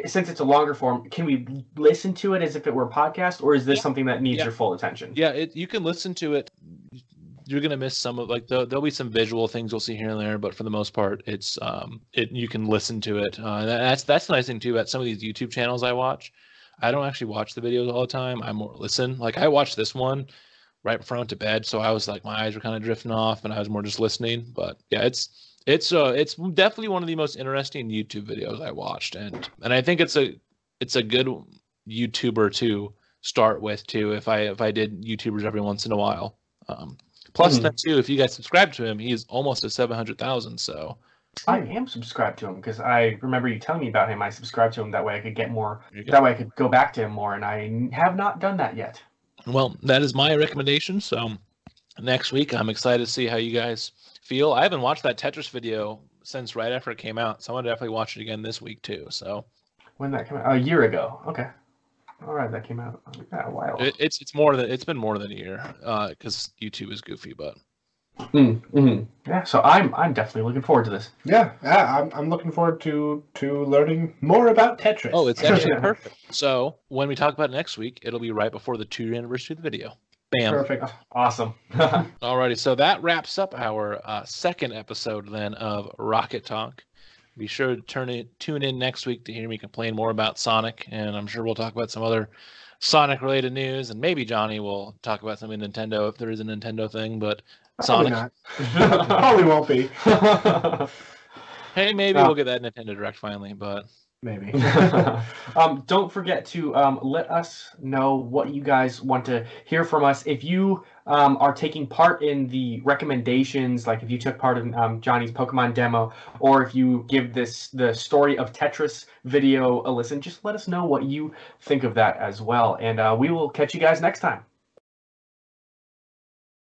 since it's a longer form, can we listen to it as if it were a podcast, or is this something that needs your full attention? Yeah, you can listen to it. You're gonna miss some of there'll be some visual things you'll see here and there, but for the most part, it's you can listen to it. That's the nice thing too about some of these YouTube channels I watch. I don't actually watch the videos all the time. I more listen. Like I watched this one right before I went to bed, so I was like my eyes were kind of drifting off, and I was more just listening. But yeah, it's definitely one of the most interesting YouTube videos I watched, and I think it's a good YouTuber to start with too. If I did YouTubers every once in a while. Plus, then too, if you guys subscribe to him, he's almost at 700,000. So I am subscribed to him because I remember you telling me about him. I subscribed to him that way I could get more. That way I could go back to him more, and I have not done that yet. Well, that is my recommendation. So next week, I'm excited to see how you guys feel. I haven't watched that Tetris video since right after it came out, so I'm gonna definitely watch it again this week too. So when that came out, a year ago. Okay, all right, that came out a while. It's been more than a year because YouTube is goofy, but. Yeah, so I'm definitely looking forward to this. Yeah, I'm looking forward to learning more about Tetris. Oh, it's actually perfect. So when we talk about it next week, it'll be right before the 2-year anniversary of the video. Bam. Perfect. Awesome. Alrighty, so that wraps up our second episode then of Rocket Talk. Be sure to tune in next week to hear me complain more about Sonic, and I'm sure we'll talk about some other Sonic-related news, and maybe Johhny will talk about something Nintendo if there is a Nintendo thing, but Probably Sonic. Not. Probably won't be. Hey, maybe we'll get that Nintendo Direct finally, but maybe. Don't forget to let us know what you guys want to hear from us. If you are taking part in the recommendations, like if you took part in Johhny's Pokemon demo, or if you give the Story of Tetris video a listen, just let us know what you think of that as well. And we will catch you guys next time.